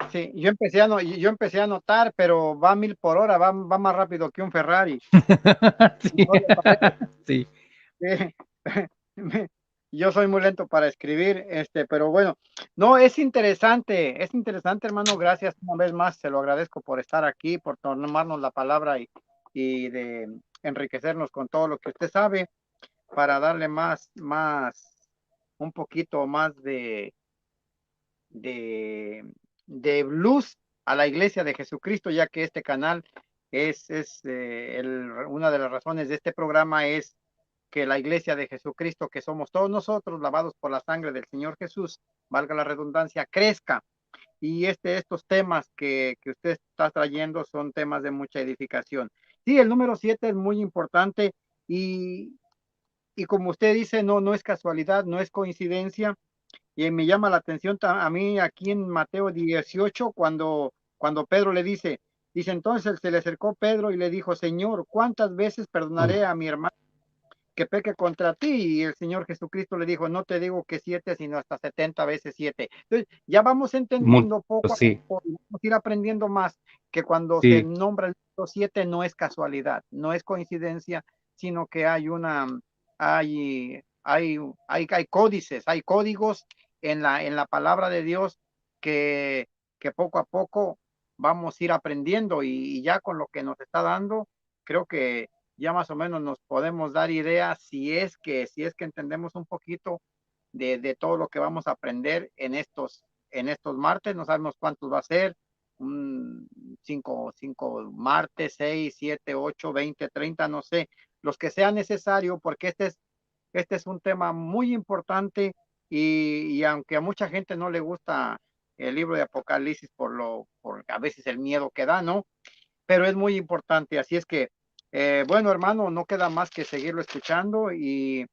S2: Sí, yo empecé a notar, pero va a 1000 por hora, va más rápido que un Ferrari.
S3: Sí.
S2: ¿No le parece?
S3: Sí.
S2: Yo soy muy lento para escribir, pero bueno, no, es interesante, hermano. Gracias una vez más, se lo agradezco por estar aquí, por tomarnos la palabra y de enriquecernos con todo lo que usted sabe, para darle un poquito más de de luz a la iglesia de Jesucristo, ya que este canal una de las razones de este programa es que la iglesia de Jesucristo, que somos todos nosotros, lavados por la sangre del Señor Jesús, valga la redundancia, crezca. Y estos temas que usted está trayendo son temas de mucha edificación. Sí, el número 7 es muy importante y como usted dice, no es casualidad, no es coincidencia. Y me llama la atención a mí aquí en Mateo 18, cuando Pedro le dice, entonces se le acercó Pedro y le dijo, Señor, ¿cuántas veces perdonaré a mi hermano que peque contra ti? Y el Señor Jesucristo le dijo, no te digo que 7, sino hasta 70 veces 7. Entonces, ya vamos entendiendo poco a
S3: Sí,
S2: poco, vamos a ir aprendiendo más que cuando se
S3: sí,
S2: nombra el número 7 no es casualidad, no es coincidencia, sino que hay códices, hay códigos en la palabra de Dios que poco a poco vamos a ir aprendiendo y ya con lo que nos está dando, creo que ya más o menos nos podemos dar idea si es que entendemos un poquito de todo lo que vamos a aprender en estos martes. No sabemos cuántos va a ser, 5 martes, 6, 7, 8, 20, 30, no sé, los que sea necesario, porque este es un tema muy importante y aunque a mucha gente no le gusta el libro de Apocalipsis por a veces el miedo que da, ¿no? Pero es muy importante, así es que, bueno, hermano, no queda más que seguirlo escuchando y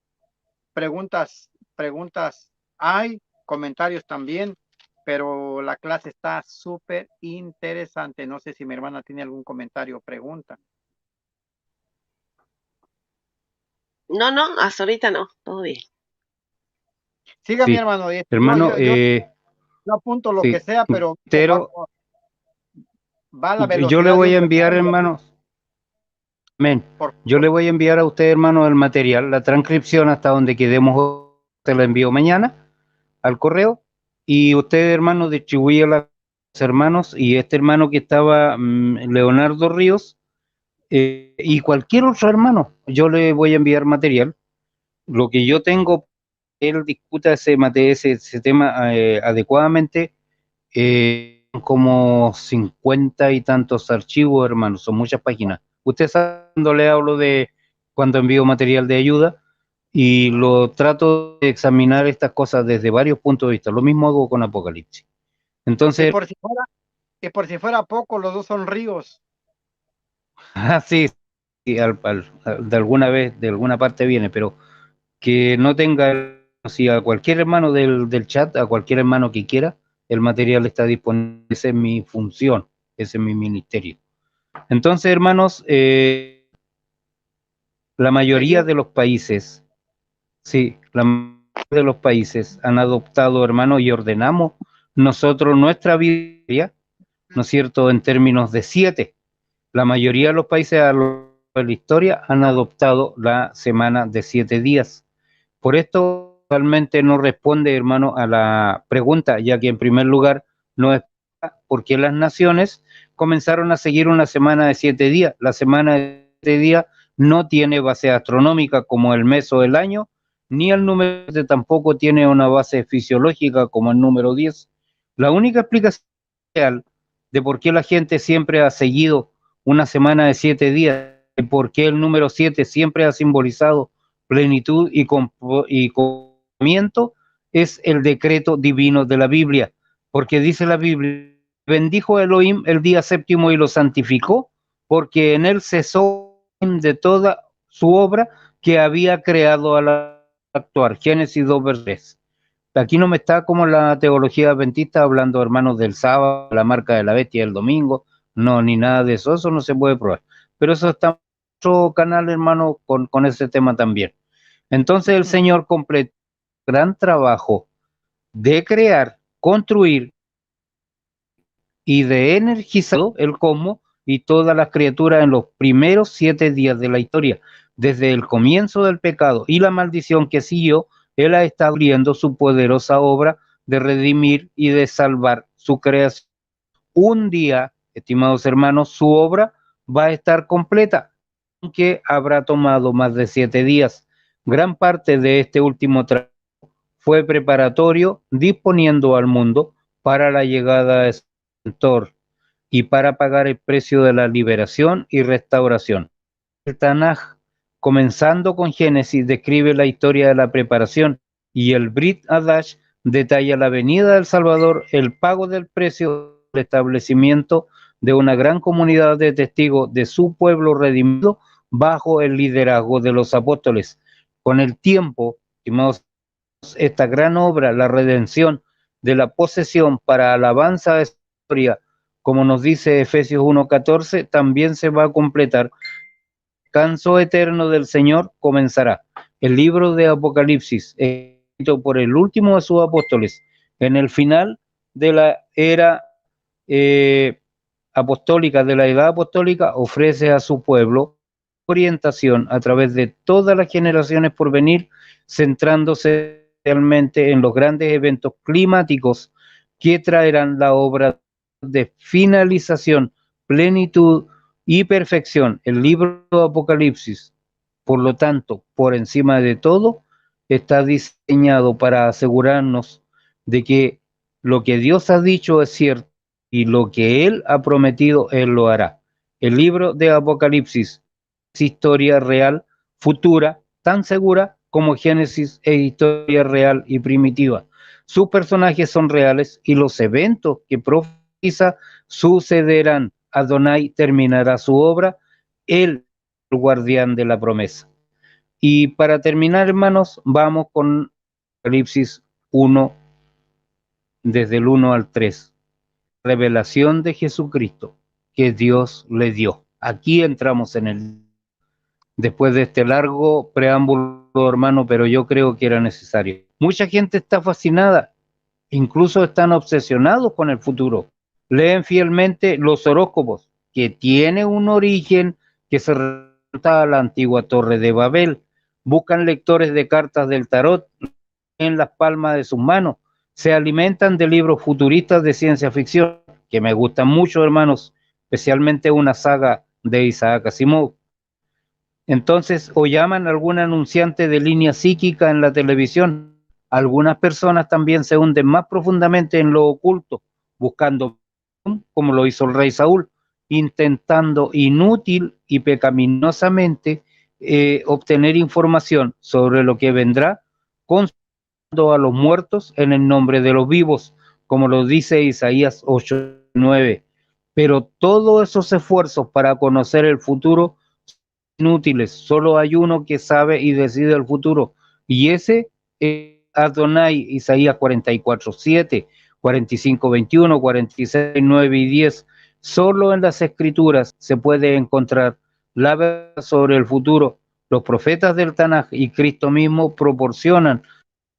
S2: preguntas hay, comentarios también, pero la clase está súper interesante. No sé si mi hermana tiene algún comentario o pregunta.
S1: No, hasta ahorita no, todo bien.
S2: Siga,
S3: sí.
S2: mi hermano.
S3: Hermano,
S2: yo apunto lo
S3: sí,
S2: que sea, pero va a la velocidad.
S3: yo le voy a enviar, hermano. Amén. Yo le voy a enviar a usted, hermano, el material, la transcripción hasta donde quedemos, te la envío mañana al correo y usted, hermano, distribuye a los hermanos y este hermano que estaba, Leonardo Ríos, y cualquier otro hermano, yo le voy a enviar material. Lo que yo tengo, él discuta ese tema adecuadamente, como 50 y tantos archivos, hermano, son muchas páginas. Usted sabe cuando le hablo de cuando envío material de ayuda y lo trato de examinar estas cosas desde varios puntos de vista. Lo mismo hago con Apocalipsis. Entonces,
S2: por si fuera poco, los dos son ríos.
S3: sí, de alguna vez, de alguna parte viene, pero que no tenga, si a cualquier hermano del chat, a cualquier hermano que quiera, el material está disponible. Esa es mi función, ese es mi ministerio. Entonces, hermanos, la mayoría de los países, sí, la mayoría de los países han adoptado, hermanos, y ordenamos nosotros nuestra Biblia, ¿no es cierto?, en términos de 7. La mayoría de los países a lo largo de la historia han adoptado la semana de 7 días. Por esto realmente no responde, hermano, a la pregunta, ya que en primer lugar no es por qué las naciones comenzaron a seguir una semana de 7 días. La semana de 7 días no tiene base astronómica como el mes o el año, ni el número 7 tampoco tiene una base fisiológica como el número 10. La única explicación real de por qué la gente siempre ha seguido una semana de 7 días y por qué el número 7 siempre ha simbolizado plenitud y cumplimiento es el decreto divino de la Biblia, porque dice la Biblia, bendijo Elohim el día séptimo y lo santificó, porque en él cesó de toda su obra que había creado al actuar. Génesis 2:3. Aquí no me está como la teología adventista hablando, hermanos, del sábado, la marca de la bestia el domingo, no, ni nada de eso, eso no se puede probar. Pero eso está en otro canal, hermano, con ese tema también. Entonces el Señor completó un gran trabajo de crear, construir y de energizar el cosmos y todas las criaturas en los primeros 7 días de la historia. Desde el comienzo del pecado y la maldición que siguió, Él ha estado abriendo su poderosa obra de redimir y de salvar su creación. Un día, estimados hermanos, su obra va a estar completa, aunque habrá tomado más de 7 días. Gran parte de este último trabajo fue preparatorio, disponiendo al mundo para la llegada del Redentor y para pagar el precio de la liberación y restauración. El Tanaj, comenzando con Génesis, describe la historia de la preparación, y el Brit Hadash detalla la venida del Salvador, el pago del precio, el establecimiento de una gran comunidad de testigos de su pueblo redimido bajo el liderazgo de los apóstoles. Con el tiempo, estimados, esta gran obra, la redención de la posesión para alabanza de su historia, como nos dice Efesios 1:14, también se va a completar. El descanso eterno del Señor comenzará. El libro de Apocalipsis, escrito por el último de sus apóstoles, en el final de la era apostólica, de la edad apostólica, ofrece a su pueblo orientación a través de todas las generaciones por venir, centrándose realmente en los grandes eventos climáticos que traerán la obra de finalización, plenitud y perfección. El libro de Apocalipsis, por lo tanto, por encima de todo, está diseñado para asegurarnos de que lo que Dios ha dicho es cierto y lo que Él ha prometido, Él lo hará. El libro de Apocalipsis es historia real, futura, tan segura como Génesis es historia real y primitiva. Sus personajes son reales y los eventos que profetiza sucederán. Adonai terminará su obra, Él, el guardián de la promesa. Y para terminar, hermanos, vamos con Apocalipsis 1, desde el 1 al 3. Revelación de Jesucristo que Dios le dio. Aquí entramos después de este largo preámbulo, hermano, pero yo creo que era necesario. Mucha gente está fascinada, incluso están obsesionados con el futuro. Leen fielmente los horóscopos, que tiene un origen que se remonta a la antigua Torre de Babel. Buscan lectores de cartas del tarot en las palmas de sus manos. Se alimentan de libros futuristas de ciencia ficción, que me gustan mucho, hermanos, especialmente una saga de Isaac Asimov. Entonces, o llaman a algún anunciante de línea psíquica en la televisión. Algunas personas también se hunden más profundamente en lo oculto, buscando, como lo hizo el rey Saúl, intentando inútil y pecaminosamente obtener información sobre lo que vendrá, consultando a los muertos en el nombre de los vivos, como lo dice Isaías 8:9. Pero todos esos esfuerzos para conocer el futuro inútiles. Solo hay uno que sabe y decide el futuro, y ese es Adonai. Isaías 44:7, 45:21, 46:9 y 10. Solo en las escrituras se puede encontrar la verdad sobre el futuro. Los profetas del Tanaj y Cristo mismo proporcionan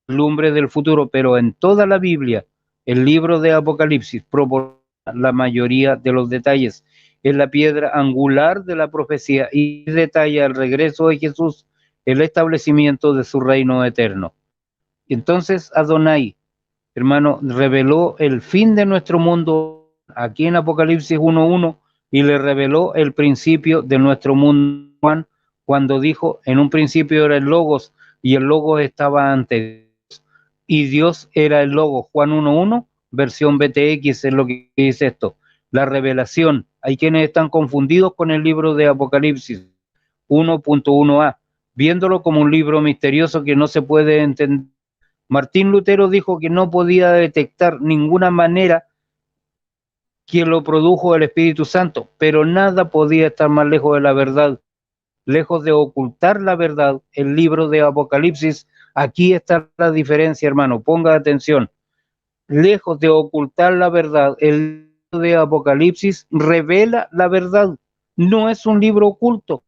S3: lumbre del futuro, pero en toda la Biblia, el libro de Apocalipsis proporciona la mayoría de los detalles. Es la piedra angular de la profecía y detalla el regreso de Jesús, el establecimiento de su reino eterno. Entonces Adonai, hermano, reveló el fin de nuestro mundo aquí en Apocalipsis 1:1 y le reveló el principio de nuestro mundo Juan, cuando dijo: en un principio era el Logos y el Logos estaba ante Dios y Dios era el Logos. Juan 1:1, versión BTX es lo que dice esto. La revelación. Hay quienes están confundidos con el libro de Apocalipsis 1.1a, viéndolo como un libro misterioso que no se puede entender. Martín Lutero dijo que no podía detectar ninguna manera que lo produjo el Espíritu Santo, pero nada podía estar más lejos de la verdad. Lejos de ocultar la verdad, el libro de Apocalipsis, aquí está la diferencia, hermano, ponga atención. Lejos de ocultar la verdad, el libro de Apocalipsis revela la verdad, no es un libro oculto.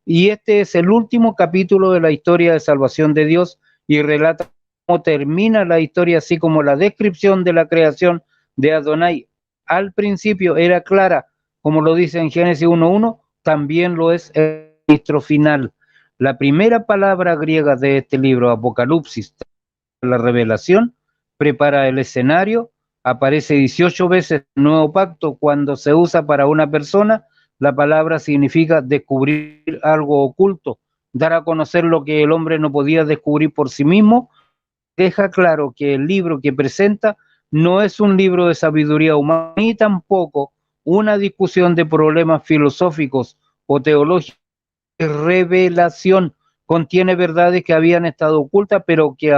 S3: Y este es el último capítulo de la historia de salvación de Dios y relata cómo termina la historia, así como la descripción de la creación de Adonai. Al principio era clara, como lo dice en Génesis 1:1, también lo es el registro final. La primera palabra griega de este libro, Apocalipsis, la revelación, prepara el escenario, aparece 18 veces en el Nuevo Pacto. Cuando se usa para una persona, la palabra significa descubrir algo oculto, dar a conocer lo que el hombre no podía descubrir por sí mismo. Deja claro que el libro que presenta no es un libro de sabiduría humana, ni tampoco una discusión de problemas filosóficos o teológicos. Es revelación, contiene verdades que habían estado ocultas, pero que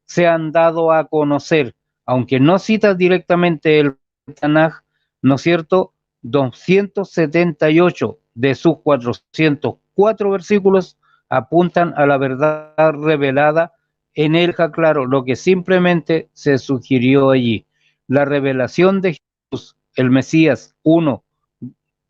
S3: se han dado a conocer, aunque no cita directamente el Tanaj, ¿no es cierto? 278 de sus 404 versículos apuntan a la verdad revelada en él, claro, lo que simplemente se sugirió allí. La revelación de Jesús, el Mesías 1,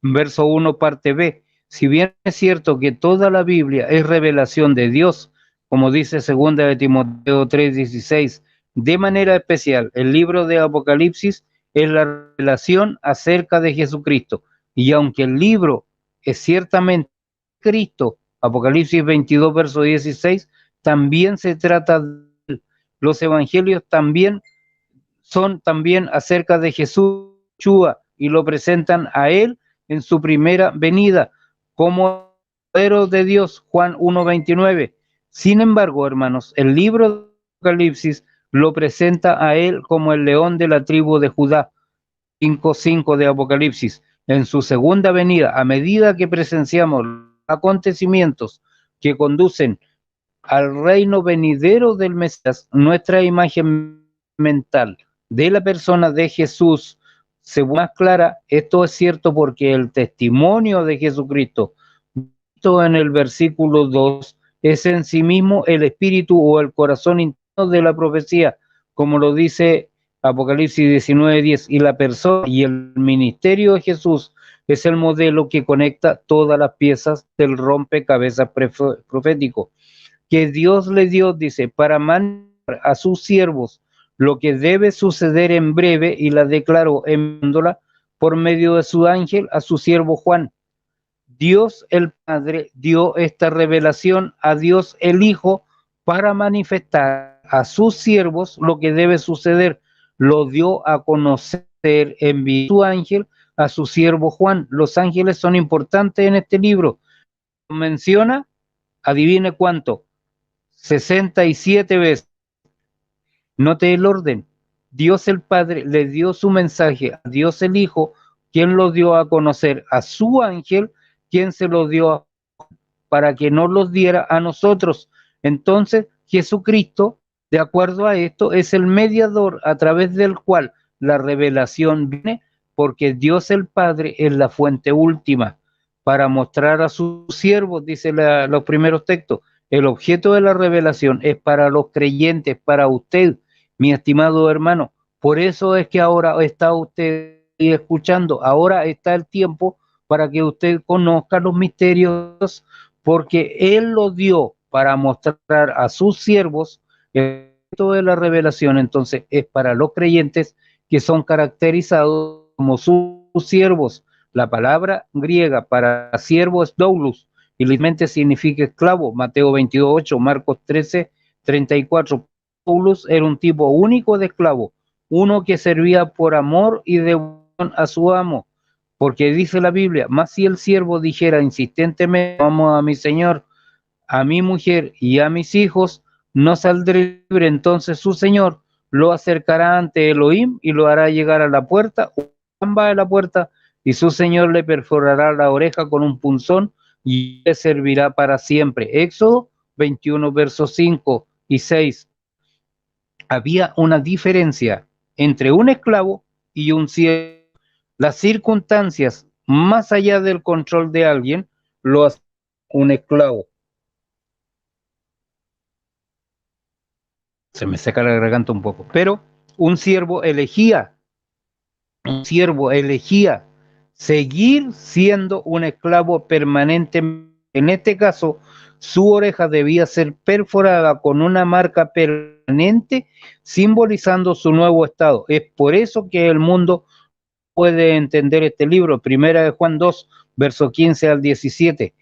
S3: verso 1, parte B. Si bien es cierto que toda la Biblia es revelación de Dios, como dice 2 de Timoteo 3:16, de manera especial, el libro de Apocalipsis es la revelación acerca de Jesucristo. Y aunque el libro es ciertamente Cristo, Apocalipsis 22, verso 16, también se trata de los evangelios también son también acerca de Jesús y lo presentan a él en su primera venida como Cordero de Dios, Juan 1:29. Sin embargo, hermanos, el libro de Apocalipsis lo presenta a él como el león de la tribu de Judá, 5:5 de Apocalipsis. En su segunda venida, a medida que presenciamos acontecimientos que conducen al reino venidero del Mesías, nuestra imagen mental de la persona de Jesús se vuelve más clara. Esto es cierto porque el testimonio de Jesucristo, visto en el versículo 2, es en sí mismo el espíritu o el corazón interno de la profecía, como lo dice Apocalipsis 19:10, y la persona y el ministerio de Jesús es el modelo que conecta todas las piezas del rompecabezas profético que Dios le dio, dice, para mandar a sus siervos lo que debe suceder en breve, y la declaró enviándola por medio de su ángel a su siervo Juan. Dios el Padre dio esta revelación a Dios el Hijo para manifestar a sus siervos lo que debe suceder. Lo dio a conocer, envió su ángel a su siervo Juan. Los ángeles son importantes en este libro. Menciona, adivine cuánto, 67 veces. Note el orden. Dios el Padre le dio su mensaje a Dios el Hijo, quien lo dio a conocer a su ángel, quien se lo dio para que nos los diera a nosotros. Entonces, Jesucristo, de acuerdo a esto, es el mediador a través del cual la revelación viene, porque Dios el Padre es la fuente última para mostrar a sus siervos, dice los primeros textos. El objeto de la revelación es para los creyentes, para usted, mi estimado hermano. Por eso es que ahora está usted escuchando, ahora está el tiempo para que usted conozca los misterios, porque Él lo dio para mostrar a sus siervos. El objeto de la revelación entonces es para los creyentes que son caracterizados como sus siervos. La palabra griega para siervo es doulos, y literalmente significa esclavo. Mateo 22:8, Marcos 13:34. Doulos era un tipo único de esclavo, uno que servía por amor y devoción a su amo, porque dice la Biblia, más si el siervo dijera insistentemente, amo a mi señor, a mi mujer y a mis hijos, no saldré libre. Entonces su señor lo acercará ante Elohim y lo hará llegar a la puerta, va a la puerta, y su señor le perforará la oreja con un punzón y le servirá para siempre. Éxodo 21, versos 5 y 6. Había una diferencia entre un esclavo y un siervo. Las circunstancias, más allá del control de alguien, lo hace un esclavo. Se me seca la garganta un poco, pero un siervo elegía seguir siendo un esclavo permanente. En este caso, su oreja debía ser perforada con una marca permanente, simbolizando su nuevo estado. Es por eso que el mundo puede entender este libro, Primera de Juan 2, verso 15 al 17,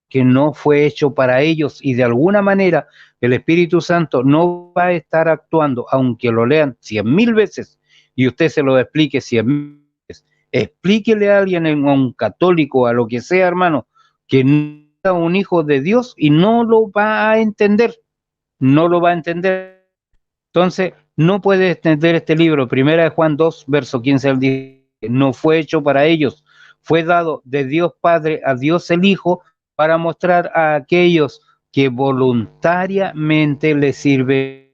S3: que no fue hecho para ellos, y de alguna manera el Espíritu Santo no va a estar actuando, aunque lo lean 100,000 veces y usted se lo explique 100,000 veces. Explíquele a alguien, a un católico, a lo que sea, hermano, que no es un hijo de Dios, y no lo va a entender, no lo va a entender. Entonces, no puede extender este libro. Primera de Juan 2, verso 15 al 10. No fue hecho para ellos, fue dado de Dios Padre a Dios el Hijo para mostrar a aquellos que voluntariamente le sirven.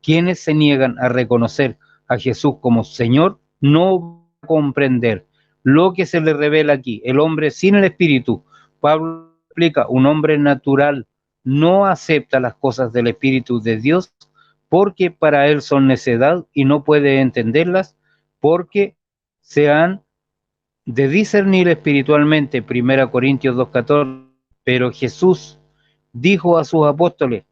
S3: Quienes se niegan a reconocer a Jesús como Señor no van a comprender lo que se le revela aquí. El hombre sin el Espíritu, Pablo explica, un hombre natural no acepta las cosas del Espíritu de Dios porque para él son necedad y no puede entenderlas porque se han de discernir espiritualmente. 1 Corintios 2:14. Pero Jesús dijo a sus apóstoles,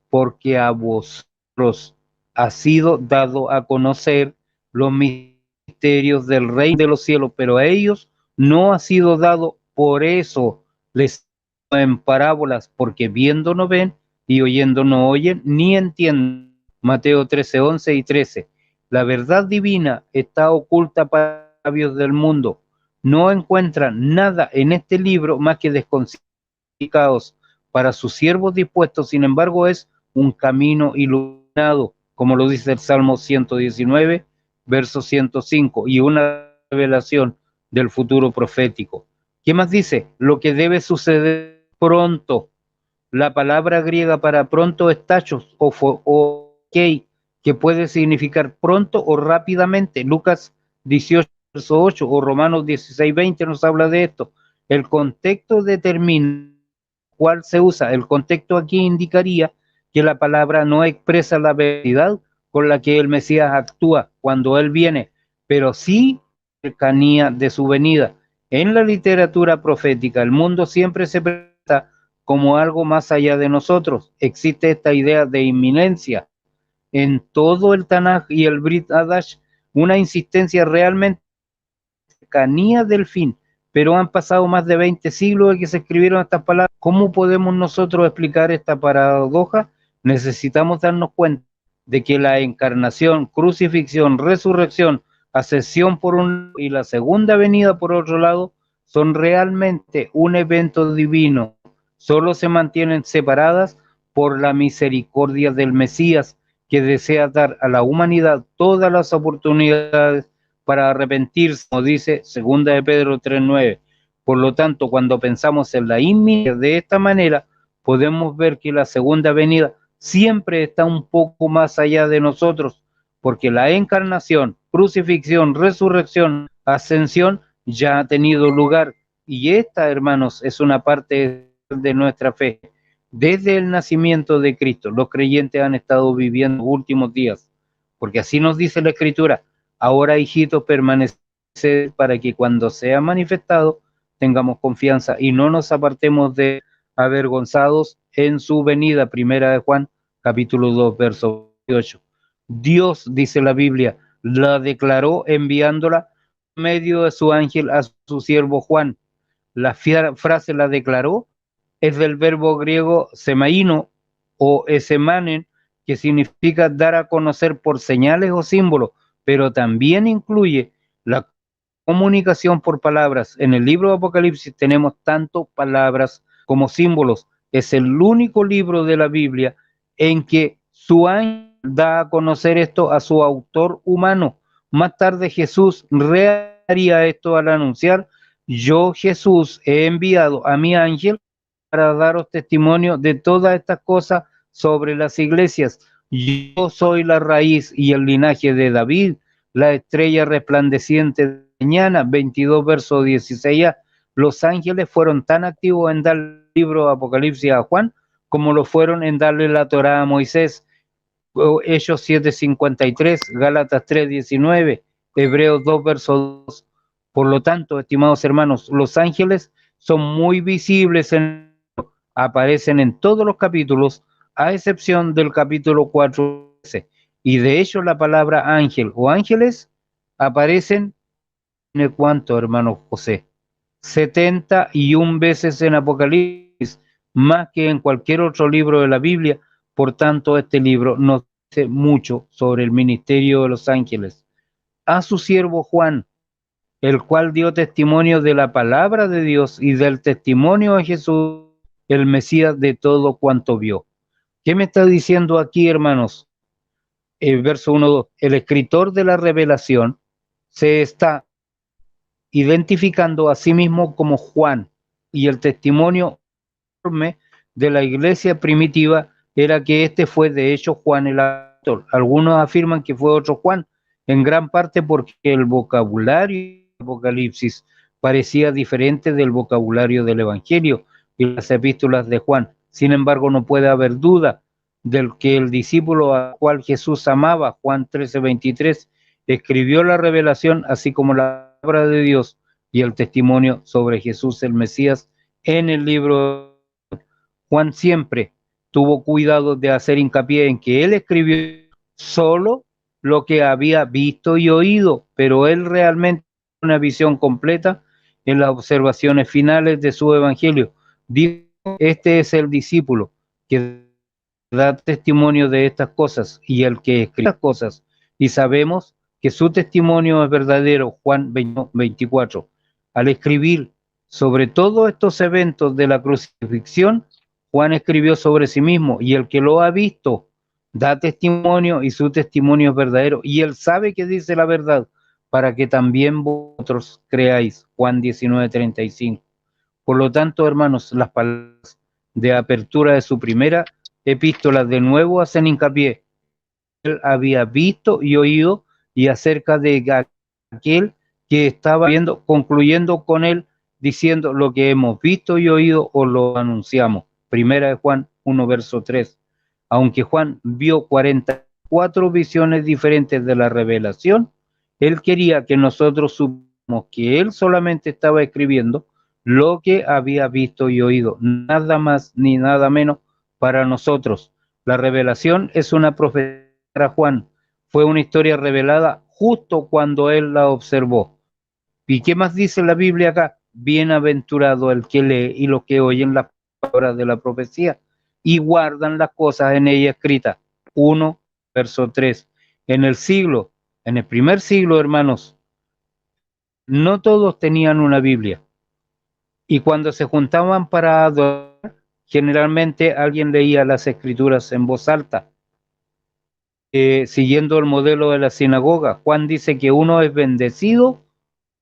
S3: porque a vosotros ha sido dado a conocer los misterios del reino de los cielos, pero a ellos no ha sido dado. Por eso les en parábolas, porque viendo no ven y oyendo no oyen ni entienden. Mateo 13, 11 y 13. La verdad divina está oculta para los sabios del mundo. No encuentran nada en este libro más que desconocidos para sus siervos dispuestos. Sin embargo, es un camino iluminado, como lo dice el Salmo 119, verso 105, y una revelación del futuro profético. ¿Qué más dice? Lo que debe suceder pronto. La palabra griega para pronto es tachos o kei, que puede significar pronto o rápidamente. Lucas 18, verso 8 o Romanos 16, 20 nos habla de esto. El contexto determina cuál se usa. El contexto aquí indicaría que la palabra no expresa la velocidad con la que el Mesías actúa cuando él viene, pero sí cercanía de su venida. En la literatura profética, el mundo siempre se presenta como algo más allá de nosotros. Existe esta idea de inminencia. En todo el Tanaj y el Brit Hadash, una insistencia realmente cercanía del fin, pero han pasado más de 20 siglos de que se escribieron estas palabras. ¿Cómo podemos nosotros explicar esta paradoja? Necesitamos darnos cuenta de que la encarnación, crucifixión, resurrección, ascensión por un lado y la segunda venida por otro lado son realmente un evento divino. Solo se mantienen separadas por la misericordia del Mesías, que desea dar a la humanidad todas las oportunidades para arrepentirse, como dice 2 de Pedro 3:9. Por lo tanto, cuando pensamos en la inminencia de esta manera, podemos ver que la segunda venida siempre está un poco más allá de nosotros, porque la encarnación, crucifixión, resurrección, ascensión ya ha tenido lugar, y esta, hermanos, es una parte de nuestra fe. Desde el nacimiento de Cristo, los creyentes han estado viviendo los últimos días, porque así nos dice la Escritura. Ahora, hijitos, permaneced para que cuando sea manifestado tengamos confianza y no nos apartemos de avergonzados en su venida. Primera de Juan, capítulo 2, verso 8. Dios, dice la Biblia, la declaró enviándola por medio de su ángel a su siervo Juan. La frase la declaró es del verbo griego semaíno o esemanen, que significa dar a conocer por señales o símbolos, pero también incluye la comunicación por palabras. En el libro de Apocalipsis tenemos tanto palabras como símbolos. Es el único libro de la Biblia en que su ángel da a conocer esto a su autor humano. Más tarde Jesús reharía esto al anunciar: yo, Jesús, he enviado a mi ángel para daros testimonio de todas estas cosas sobre las iglesias. Yo soy la raíz y el linaje de David, la estrella resplandeciente de mañana. 22 verso 16a. Los ángeles fueron tan activos en dar el libro de Apocalipsis a Juan como lo fueron en darle la Torá a Moisés. Hechos 7:53, Gálatas 3:19, Hebreos 2 verso 2. Por lo tanto, estimados hermanos, los ángeles son muy visibles, aparecen en todos los capítulos, a excepción del capítulo 4, y de hecho la palabra ángel o ángeles aparecen, ¿en cuánto, hermano José? 71 veces en Apocalipsis, más que en cualquier otro libro de la Biblia. Por tanto, este libro nos dice mucho sobre el ministerio de los ángeles. A su siervo Juan, el cual dio testimonio de la palabra de Dios y del testimonio de Jesús, el Mesías, de todo cuanto vio. ¿Qué me está diciendo aquí, hermanos? verso 1-2, el escritor de la revelación se está identificando a sí mismo como Juan, y el testimonio de la iglesia primitiva era que este fue de hecho Juan el apóstol. Algunos afirman que fue otro Juan, en gran parte porque el vocabulario del Apocalipsis parecía diferente del vocabulario del Evangelio y las epístolas de Juan. Sin embargo, no puede haber duda del que el discípulo al cual Jesús amaba, Juan 13:23, escribió la revelación, así como la palabra de Dios y el testimonio sobre Jesús el Mesías en el libro. Juan siempre tuvo cuidado de hacer hincapié en que él escribió solo lo que había visto y oído, pero él realmente tiene una visión completa en las observaciones finales de su evangelio. Dijo, este es el discípulo que da testimonio de estas cosas y el que escribe estas cosas, y sabemos que su testimonio es verdadero. Juan 24. Al escribir sobre todos estos eventos de la crucifixión, Juan escribió sobre sí mismo, y el que lo ha visto da testimonio, y su testimonio es verdadero, y él sabe que dice la verdad, para que también vosotros creáis. Juan 19:35. Por lo tanto, hermanos, las palabras de apertura de su primera epístola de nuevo hacen hincapié. Él había visto y oído, y acerca de aquel que estaba viendo, concluyendo con él, diciendo, lo que hemos visto y oído os lo anunciamos. Primera de Juan 1, verso 3. Aunque Juan vio 44 visiones diferentes de la revelación, él quería que nosotros supiéramos que él solamente estaba escribiendo lo que había visto y oído, nada más ni nada menos para nosotros. La revelación es una profecía para Juan, fue una historia revelada justo cuando él la observó. ¿Y qué más dice la Biblia acá? Bienaventurado el que lee y los que oyen las palabras de la profecía y guardan las cosas en ella escritas. 1, verso 3. En el primer siglo, hermanos, no todos tenían una Biblia. Y cuando se juntaban para adorar, generalmente alguien leía las escrituras en voz alta, siguiendo el modelo de la sinagoga. Juan dice que uno es bendecido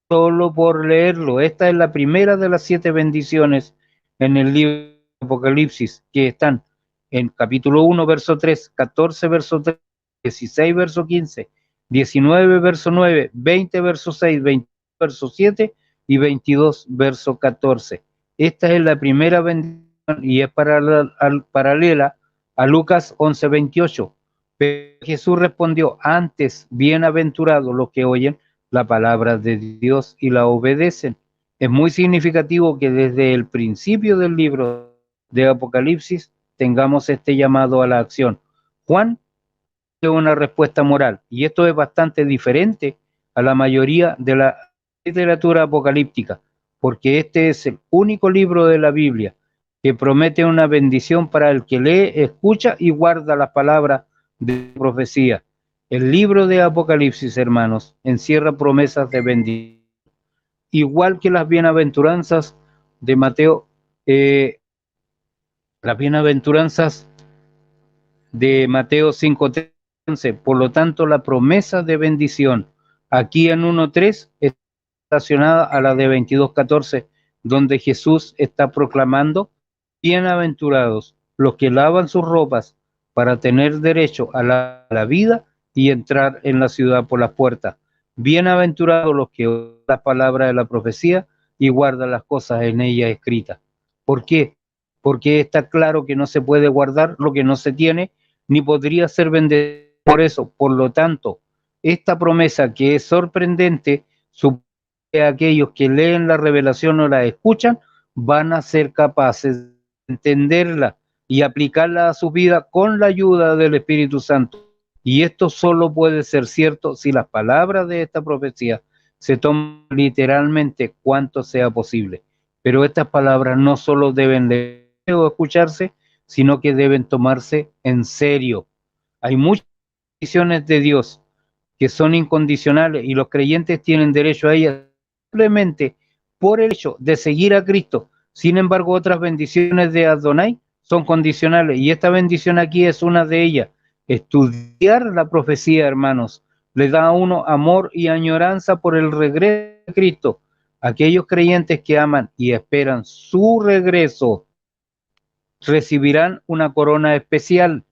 S3: solo por leerlo. Esta es la primera de las 7 bendiciones en el libro de Apocalipsis, que están en capítulo 1, verso 3, 14, verso 3, 16, verso 15, 19, verso 9, 20, verso 6, 20, verso 7 y 22, verso 14. Esta es la primera bendición y es paralela a Lucas 11, 28. Pero Jesús respondió, antes, bienaventurados los que oyen la palabra de Dios y la obedecen. Es muy significativo que desde el principio del libro de Apocalipsis tengamos este llamado a la acción. Juan dio una respuesta moral, y esto es bastante diferente a la mayoría de la literatura apocalíptica, porque este es el único libro de la Biblia que promete una bendición para el que lee, escucha y guarda las palabras de profecía. El libro de Apocalipsis, hermanos, encierra promesas de bendición, igual que las bienaventuranzas de Mateo, las bienaventuranzas de Mateo 5:11. Por lo tanto, la promesa de bendición aquí en 1:3 está relacionada a la de 22:14, donde Jesús está proclamando, bienaventurados los que lavan sus ropas para tener derecho a la vida y entrar en la ciudad por las puertas. Bienaventurados los que oyen las palabras de la profecía y guardan las cosas en ella escritas. ¿Por qué? Porque está claro que no se puede guardar lo que no se tiene, ni podría ser bendecido por eso. Por lo tanto, esta promesa, que es sorprendente, supone que aquellos que leen la revelación o la escuchan van a ser capaces de entenderla y aplicarla a su vida con la ayuda del Espíritu Santo. Y esto solo puede ser cierto si las palabras de esta profecía se toman literalmente cuanto sea posible. Pero estas palabras no solo deben leerse o escucharse, sino que deben tomarse en serio. Hay muchas bendiciones de Dios que son incondicionales y los creyentes tienen derecho a ellas simplemente por el hecho de seguir a Cristo. Sin embargo, otras bendiciones de Adonai son condicionales, y esta bendición aquí es una de ellas. Estudiar la profecía, hermanos, le da a uno amor y añoranza por el regreso de Cristo. Aquellos creyentes que aman y esperan su regreso recibirán una corona especial.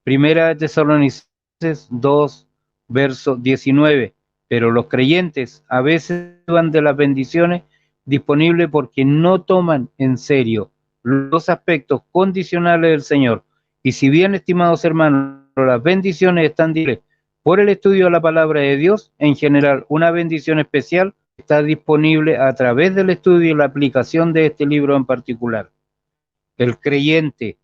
S3: Primera de Tesalonicenses 2, verso 19. Pero los creyentes a veces van de las bendiciones disponibles porque no toman en serio los aspectos condicionales del Señor. Y si bien, estimados hermanos, las bendiciones están disponibles por el estudio de la palabra de Dios, en general, una bendición especial está disponible a través del estudio y la aplicación de este libro en particular. El creyente,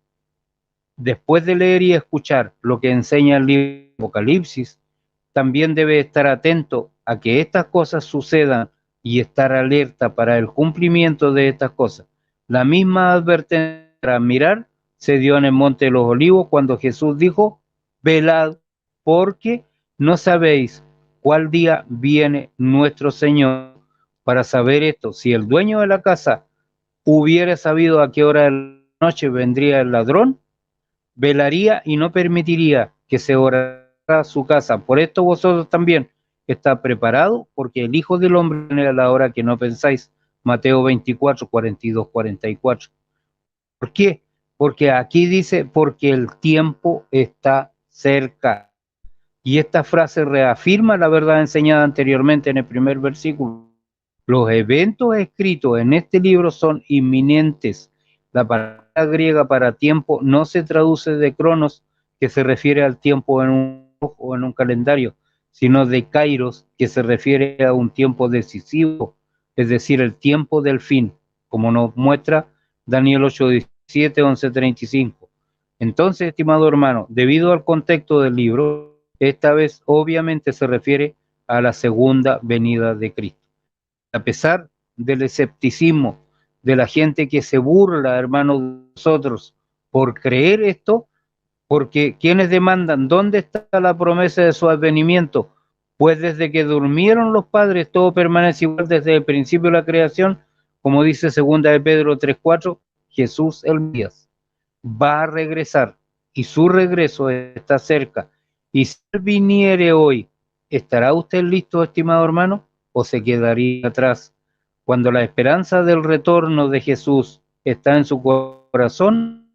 S3: después de leer y escuchar lo que enseña el libro de Apocalipsis, también debe estar atento a que estas cosas sucedan y estar alerta para el cumplimiento de estas cosas. La misma advertencia para mirar se dio en el Monte de los Olivos cuando Jesús dijo: velad, porque no sabéis cuál día viene nuestro Señor. Para saber esto, si el dueño de la casa hubiera sabido a qué hora de la noche vendría el ladrón, velaría y no permitiría que se orara su casa. Por esto vosotros también está preparado, porque el Hijo del Hombre viene a la hora que no pensáis. Mateo 24, 42, 44. ¿Por qué? Porque aquí dice, porque el tiempo está cerca. Y esta frase reafirma la verdad enseñada anteriormente en el primer versículo. Los eventos escritos en este libro son inminentes. La palabra griega para tiempo no se traduce de cronos, que se refiere al tiempo en un reloj o en un calendario, sino de kairos, que se refiere a un tiempo decisivo, es decir, el tiempo del fin, como nos muestra Daniel 8:17, 11:35. Entonces, estimado hermano, debido al contexto del libro, esta vez obviamente se refiere a la segunda venida de Cristo. A pesar del escepticismo de la gente que se burla, hermanos, de nosotros por creer esto, porque quienes demandan dónde está la promesa de su advenimiento, pues desde que durmieron los padres todo permanece igual desde el principio de la creación, como dice segunda de Pedro 3:4, Jesús el Mesías va a regresar y su regreso está cerca. Y si él viniere hoy, ¿estará usted listo, estimado hermano, o se quedaría atrás? Cuando la esperanza del retorno de Jesús está en su corazón,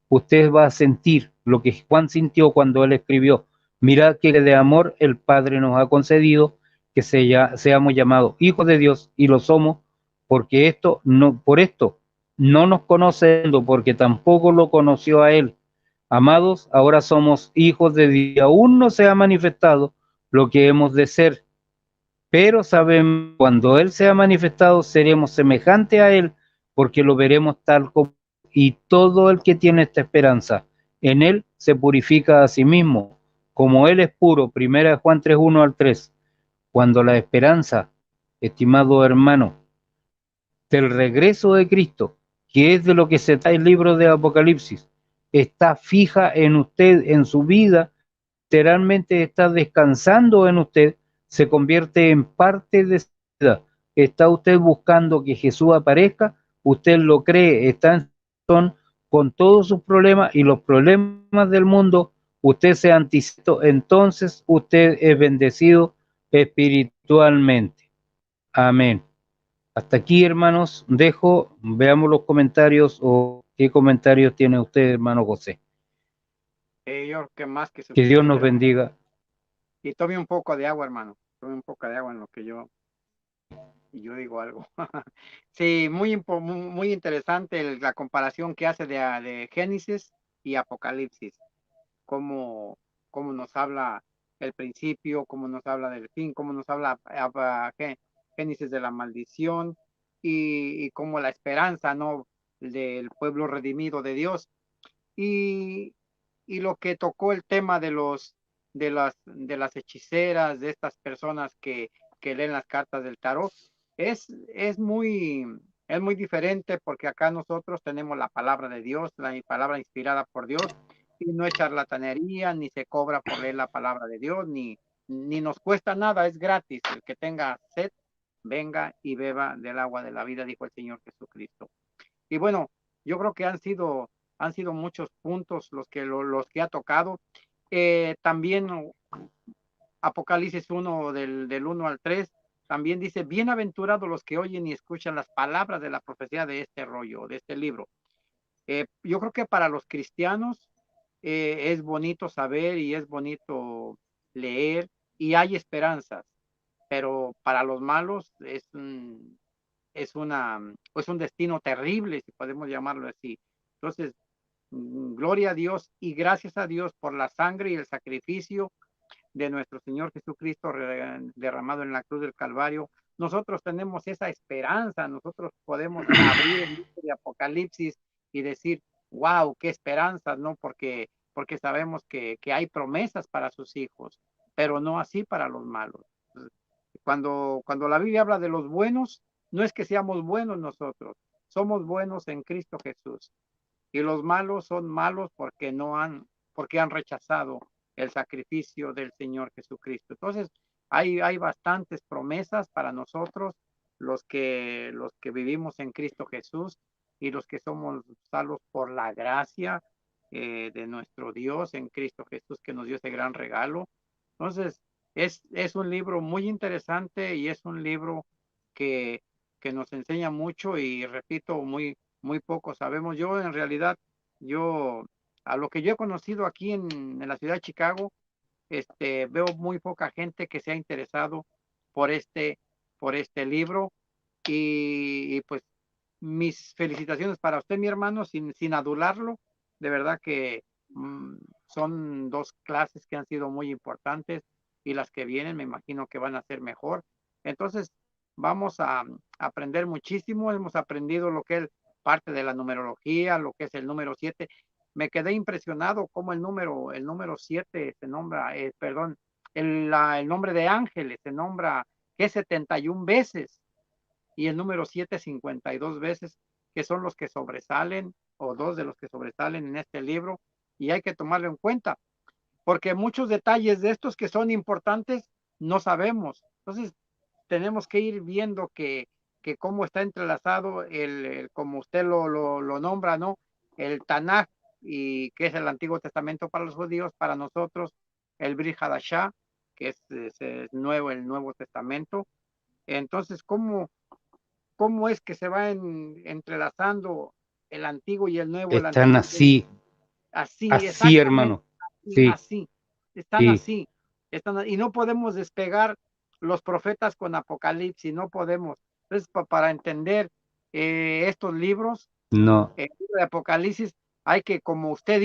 S3: usted va a sentir lo que Juan sintió cuando él escribió: mirad que de amor el Padre nos ha concedido que seamos llamados hijos de Dios, y lo somos, porque por esto no nos conociendo, porque tampoco lo conoció a él. Amados, ahora somos hijos de Dios, y aún no se ha manifestado lo que hemos de ser, pero sabemos cuando Él sea manifestado seremos semejantes a Él, porque lo veremos tal como. Y todo el que tiene esta esperanza en Él se purifica a sí mismo, como Él es puro. Primera de Juan 3:1 al 3. Cuando la esperanza, estimado hermano, del regreso de Cristo, que es de lo que se trata el libro de Apocalipsis, está fija en usted, en su vida, literalmente está descansando en usted, se convierte en parte de su vida. Está usted buscando que Jesús aparezca, usted lo cree, está en son con todos sus problemas y los problemas del mundo, usted se anticipa, entonces usted es bendecido espiritualmente. Amén. Hasta aquí, hermanos, veamos los comentarios, o qué comentarios tiene usted, hermano José.
S2: Yo que más que
S3: Que Dios nos
S2: suficiente, hermano.
S3: bendiga.
S2: Y tome un poco de agua, hermano. Tome un poco de agua en lo que yo digo algo. Sí, muy interesante la comparación que hace de Génesis y Apocalipsis. Cómo, cómo nos habla el principio, cómo nos habla del fin, cómo nos habla Génesis de la maldición, y cómo la esperanza, ¿no?, del pueblo redimido de Dios. Y, y lo que tocó el tema de las hechiceras, de estas personas que leen las cartas del tarot, es muy diferente, porque acá nosotros tenemos la palabra de Dios, la palabra inspirada por Dios, y no es charlatanería, ni se cobra por leer la palabra de Dios, ni nos cuesta nada, es gratis. El que tenga sed, venga y beba del agua de la vida, dijo el Señor Jesucristo. Y bueno, yo creo que han sido muchos puntos los que ha tocado, También Apocalipsis 1 del 1 al 3, también dice, bienaventurados los que oyen y escuchan las palabras de la profecía de este rollo, de este libro. Yo creo que para los cristianos es bonito saber y es bonito leer y hay esperanzas, pero para los malos es un destino terrible, si podemos llamarlo así. Entonces, gloria a Dios y gracias a Dios por la sangre y el sacrificio de nuestro Señor Jesucristo derramado en la cruz del Calvario. Nosotros tenemos esa esperanza, nosotros podemos abrir el libro de Apocalipsis y decir, wow, qué esperanza, ¿no? Porque sabemos que hay promesas para sus hijos, pero no así para los malos. Cuando la Biblia habla de los buenos, no es que seamos buenos nosotros, somos buenos en Cristo Jesús. Y los malos son malos porque han rechazado el sacrificio del Señor Jesucristo. Entonces, hay bastantes promesas para nosotros, los que vivimos en Cristo Jesús y los que somos salvos por la gracia de nuestro Dios en Cristo Jesús, que nos dio ese gran regalo. Entonces, es un libro muy interesante y es un libro que nos enseña mucho y repito, muy poco sabemos. Yo en realidad, a lo que yo he conocido aquí en la ciudad de Chicago, veo muy poca gente que se ha interesado por este libro y pues mis felicitaciones para usted, mi hermano, sin adularlo. De verdad que son dos clases que han sido muy importantes y las que vienen me imagino que van a ser mejor. Entonces, vamos a aprender muchísimo. Hemos aprendido lo que es parte de la numerología, lo que es el número 7. Me quedé impresionado cómo el número 7 se nombra, el nombre de ángeles se nombra que 71 veces y el número 7 52 veces, que son los que sobresalen o dos de los que sobresalen en este libro y hay que tomarlo en cuenta porque muchos detalles de estos que son importantes no sabemos. Entonces, tenemos que ir viendo que cómo está entrelazado como usted lo nombra, ¿no? El Tanaj, y que es el Antiguo Testamento para los judíos, para nosotros, el Brit Hadashah, que es el Nuevo Testamento. Entonces, ¿cómo es que se va entrelazando el Antiguo y el Nuevo?
S3: Están así, hermano.
S2: Así, están así. Y no podemos despegar los profetas con Apocalipsis, no podemos. Entonces, para entender estos libros, el libro de Apocalipsis, hay que, como usted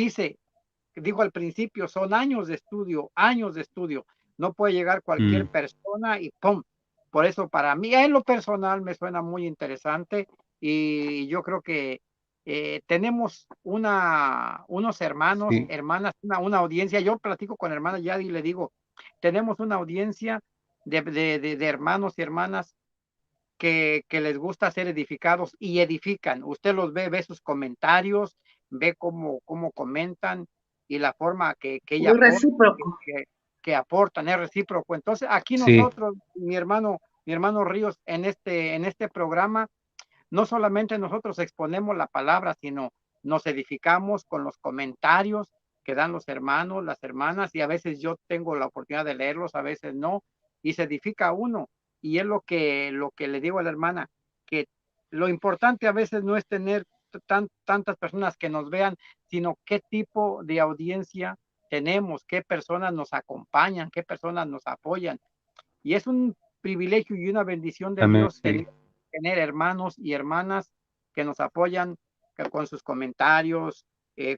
S2: dijo al principio, son años de estudio. No puede llegar cualquier persona y ¡pum! Por eso, para mí, en lo personal, me suena muy interesante y yo creo que tenemos unos hermanos, hermanas, una audiencia. Yo platico con hermanas ya y le digo, tenemos una audiencia de hermanos y hermanas que les gusta ser edificados y edifican. Usted los ve sus comentarios, ve cómo comentan y la forma que ella que aportan es recíproco. Entonces, aquí nosotros, mi hermano Ríos, en este programa, no solamente nosotros exponemos la palabra, sino nos edificamos con los comentarios que dan los hermanos, las hermanas, y a veces yo tengo la oportunidad de leerlos, a veces no, y se edifica uno. Y es lo que le digo a la hermana, que lo importante a veces no es tener tantas personas que nos vean, sino qué tipo de audiencia tenemos, qué personas nos acompañan, qué personas nos apoyan. Y es un privilegio y una bendición de Dios tener hermanos y hermanas que nos apoyan con sus comentarios,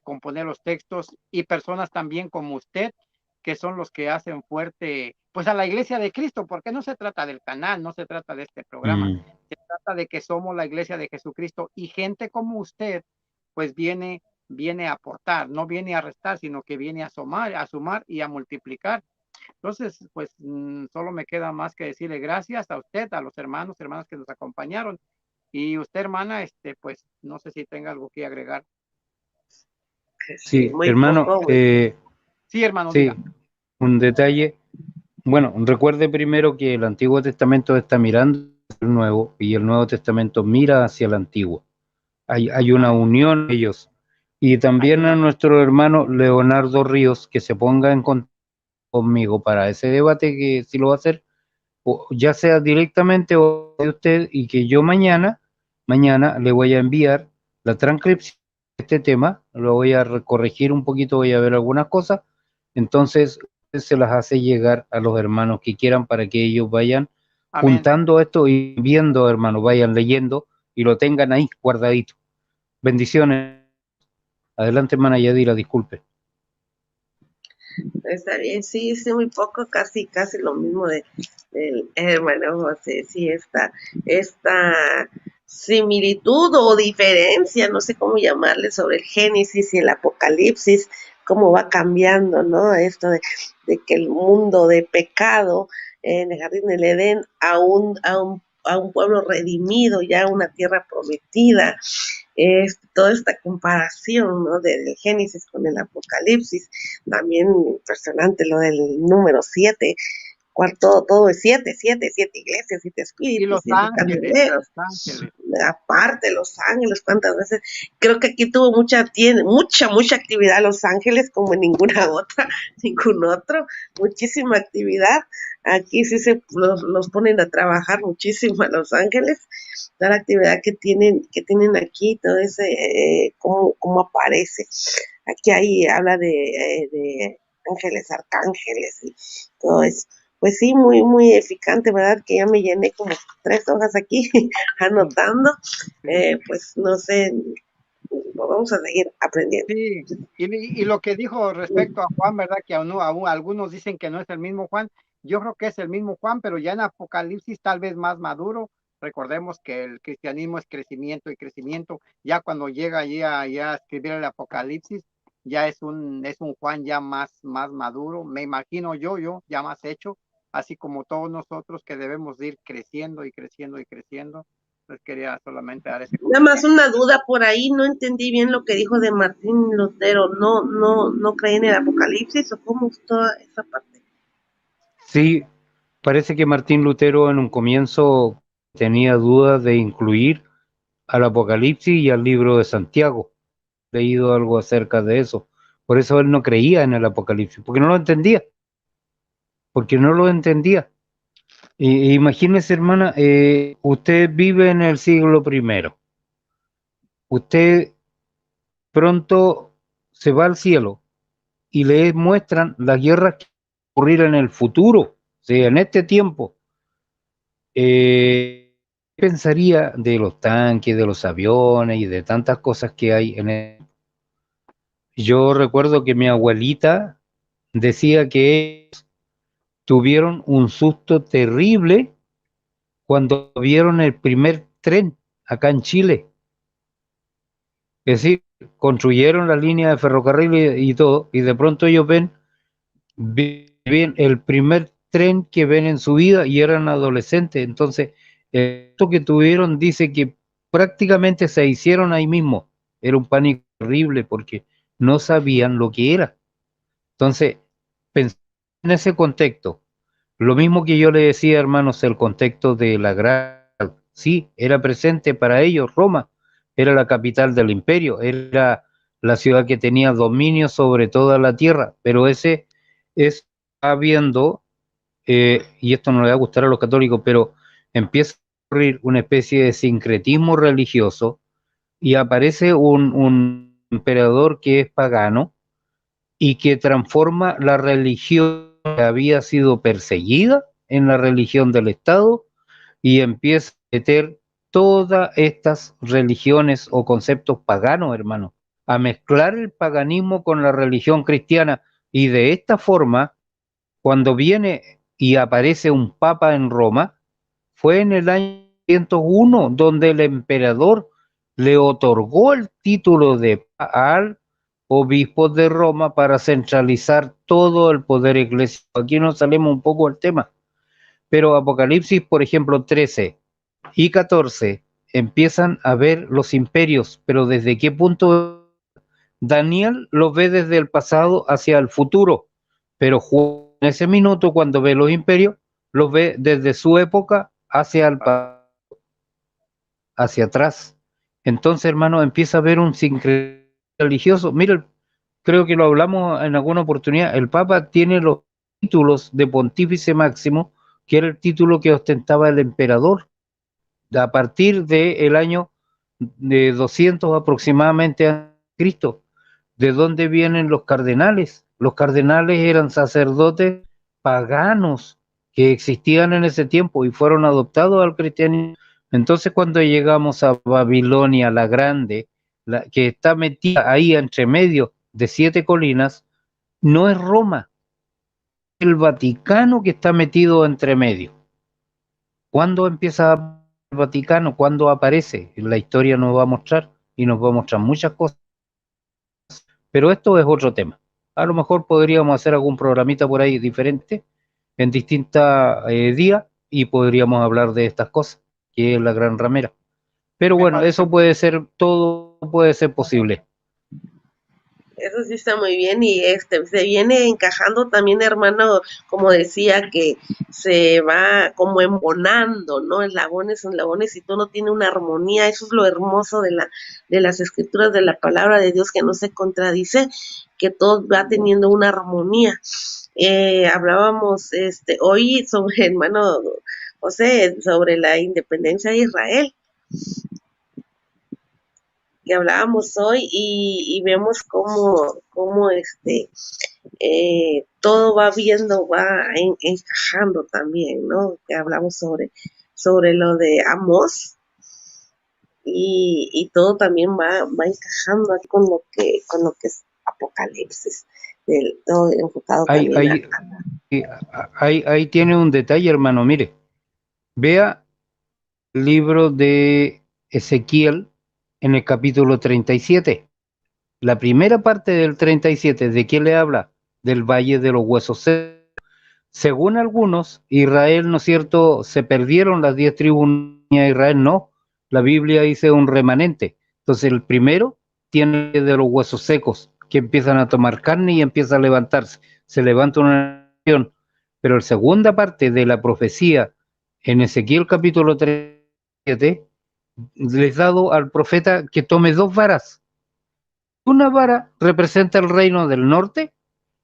S2: componer los textos, y personas también como usted, que son los que hacen fuerte pues a la Iglesia de Cristo, porque no se trata del canal, no se trata de este programa, se trata de que somos la Iglesia de Jesucristo y gente como usted pues viene a aportar, no viene a restar, sino que viene a sumar y a multiplicar. Entonces, pues solo me queda más que decirle gracias a usted, a los hermanos, hermanas que nos acompañaron. Y usted, hermana, pues no sé si tenga algo que agregar.
S3: Sí, hermano.
S2: Sí, hermano.
S3: Sí, un detalle. Bueno, recuerde primero que el Antiguo Testamento está mirando el Nuevo y el Nuevo Testamento mira hacia el Antiguo. Hay una unión de ellos. Y también a nuestro hermano Leonardo Ríos, que se ponga en contacto conmigo para ese debate, que si lo va a hacer, o ya sea directamente o de usted, y que yo mañana le voy a enviar la transcripción de este tema, lo voy a corregir un poquito, voy a ver algunas cosas, entonces se las hace llegar a los hermanos que quieran para que ellos vayan
S2: Amén.
S3: juntando esto y viendo, hermanos, vayan leyendo y lo tengan ahí guardadito. Bendiciones. Adelante, hermana Yadira, disculpe.
S1: Está bien, sí, sí, muy poco, casi lo mismo del hermano José, sí, esta similitud o diferencia, no sé cómo llamarle, sobre el Génesis y el Apocalipsis, cómo va cambiando, ¿no? Esto de que el mundo de pecado en el jardín del Edén a un pueblo redimido, ya una tierra prometida, es toda esta comparación, ¿no? Del Génesis con el Apocalipsis, también impresionante lo del número 7, todo es 7 iglesias, 7
S2: Y
S1: espíritus,
S2: los
S1: 7
S2: ángeles,
S1: candeleros, aparte Los Ángeles, cuántas veces, creo que aquí tiene mucha actividad Los Ángeles como en ninguna otra, ningún otro, muchísima actividad, aquí sí los ponen a trabajar muchísimo a Los Ángeles, toda la actividad que tienen aquí, todo ese, cómo aparece, aquí ahí habla de ángeles, arcángeles y todo eso. Pues sí, muy edificante, ¿verdad? Que ya me llené como 3 hojas aquí anotando. Pues no sé, vamos a seguir aprendiendo.
S2: Sí, y lo que dijo respecto a Juan, ¿verdad? Que aún algunos dicen que no es el mismo Juan. Yo creo que es el mismo Juan, pero ya en Apocalipsis tal vez más maduro. Recordemos que el cristianismo es crecimiento y crecimiento. Ya cuando llega allí a escribir el Apocalipsis, ya es un Juan ya más maduro. Me imagino yo ya más hecho, así como todos nosotros que debemos ir creciendo y creciendo y creciendo. Les quería solamente dar ese
S1: Nada más una duda por ahí, no entendí bien lo que dijo de Martín Lutero, no creí en el Apocalipsis, o cómo es toda esa parte.
S3: Sí, parece que Martín Lutero en un comienzo tenía dudas de incluir al Apocalipsis y al libro de Santiago. He leído algo acerca de eso. Por eso él no creía en el Apocalipsis, porque no lo entendía. Imagínese, hermana, usted vive en el siglo primero. Usted pronto se va al cielo y le muestran las guerras que ocurrirán en el futuro, o sea, en este tiempo. ¿Qué pensaría de los tanques, de los aviones y de tantas cosas que hay en el... Yo recuerdo que mi abuelita decía que ellos tuvieron un susto terrible cuando vieron el primer tren acá en Chile. Es decir, construyeron la línea de ferrocarril y todo, y de pronto ellos ven el primer tren que ven en su vida y eran adolescentes. Entonces, esto que tuvieron dice que prácticamente se hicieron ahí mismo. Era un pánico terrible porque no sabían lo que era. Entonces, pensé en ese contexto. Lo mismo que yo le decía, hermanos, el contexto de la gran... Sí, era presente para ellos. Roma era la capital del imperio, era la ciudad que tenía dominio sobre toda la tierra, pero ese es habiendo, y esto no le va a gustar a los católicos, pero empieza a ocurrir una especie de sincretismo religioso y aparece un emperador que es pagano y que transforma la religión que había sido perseguida en la religión del Estado y empieza a meter todas estas religiones o conceptos paganos, hermano, a mezclar el paganismo con la religión cristiana. Y de esta forma, cuando viene y aparece un papa en Roma, fue en el año 101 donde el emperador le otorgó el título de al obispo de Roma para centralizar todo el poder eclesiástico. Aquí nos salimos un poco del tema, pero Apocalipsis, por ejemplo, 13 y 14 empiezan a ver los imperios, pero ¿desde qué punto? Daniel los ve desde el pasado hacia el futuro, pero Juan en ese minuto cuando ve los imperios, los ve desde su época hacia el hacia atrás. Entonces, hermano, empieza a haber un sincretismo religioso. Mira, creo que lo hablamos en alguna oportunidad, el Papa tiene los títulos de Pontífice Máximo, que era el título que ostentaba el emperador a partir del año de 200 aproximadamente a Cristo. ¿De dónde vienen los cardenales? Los cardenales eran sacerdotes paganos que existían en ese tiempo y fueron adoptados al cristianismo. Entonces, cuando llegamos a Babilonia la Grande, que está metida ahí entre medio de 7 colinas, no es Roma, es el Vaticano que está metido entre medio. ¿Cuándo empieza el Vaticano? ¿Cuándo aparece? La historia nos va a mostrar y nos va a mostrar muchas cosas. Pero esto es otro tema. A lo mejor podríamos hacer algún programita por ahí diferente en distintos días y podríamos hablar de estas cosas, que es la gran ramera. Pero bueno, eso puede ser, todo puede ser posible.
S1: Eso sí está muy bien y se viene encajando también, hermano, como decía, que se va como embonando, ¿no? Eslabones y todo tiene una armonía. Eso es lo hermoso de las escrituras, de la palabra de Dios, que no se contradice, que todo va teniendo una armonía. Hablábamos hoy sobre, hermano José, sobre la independencia de Israel, que hablábamos hoy, y vemos cómo todo va encajando también, ¿no? Que hablamos sobre lo de Amós, y todo también va encajando aquí con lo que es Apocalipsis, todo enfocado también.
S3: Ahí tiene un detalle, hermano, mire, vea el libro de Ezequiel en el capítulo 37. La primera parte del 37, ¿de qué le habla? Del Valle de los Huesos Secos. Según algunos, Israel, ¿no es cierto?, se perdieron las 10 tribus de Israel, no. La Biblia dice un remanente. Entonces el primero tiene de los huesos secos, que empiezan a tomar carne y empieza a levantarse. Se levanta una nación. Pero la segunda parte de la profecía en Ezequiel capítulo 37, les dado al profeta que tome 2 varas. Una vara representa el reino del norte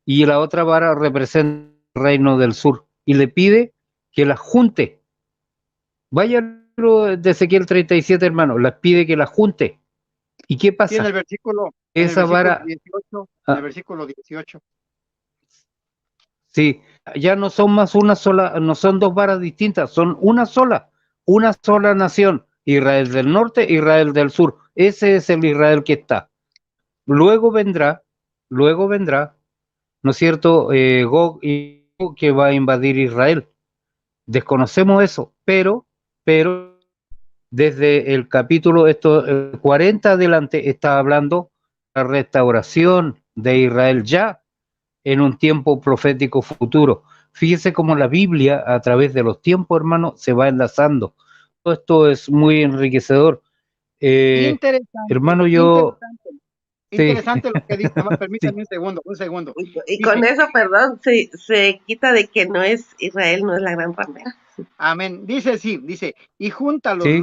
S3: y la otra vara representa el reino del sur. Y le pide que las junte. Vaya al libro de Ezequiel 37, hermano, las pide que las junte. ¿Y qué pasa?
S2: En el versículo,
S3: esa vara,
S2: 18, en el versículo 18.
S3: Sí, ya no son más una sola, no son 2 varas distintas, son una sola nación, Israel del norte, Israel del sur. Ese es el Israel que está. Luego vendrá, ¿no es cierto?, Gog y Magog, que va a invadir Israel. Desconocemos eso, pero desde el capítulo 40 adelante está hablando la restauración de Israel ya en un tiempo profético futuro. Fíjese cómo la Biblia, a través de los tiempos, hermano, se va enlazando. Todo esto es muy enriquecedor.
S2: Interesante,
S3: hermano, yo...
S2: Interesante lo que dice.
S3: Sí.
S2: Permítame un segundo.
S1: Y con eso, perdón, se quita de que no es Israel, no es la gran ramera.
S2: Amén. Dice, y júntalos,
S3: Sí.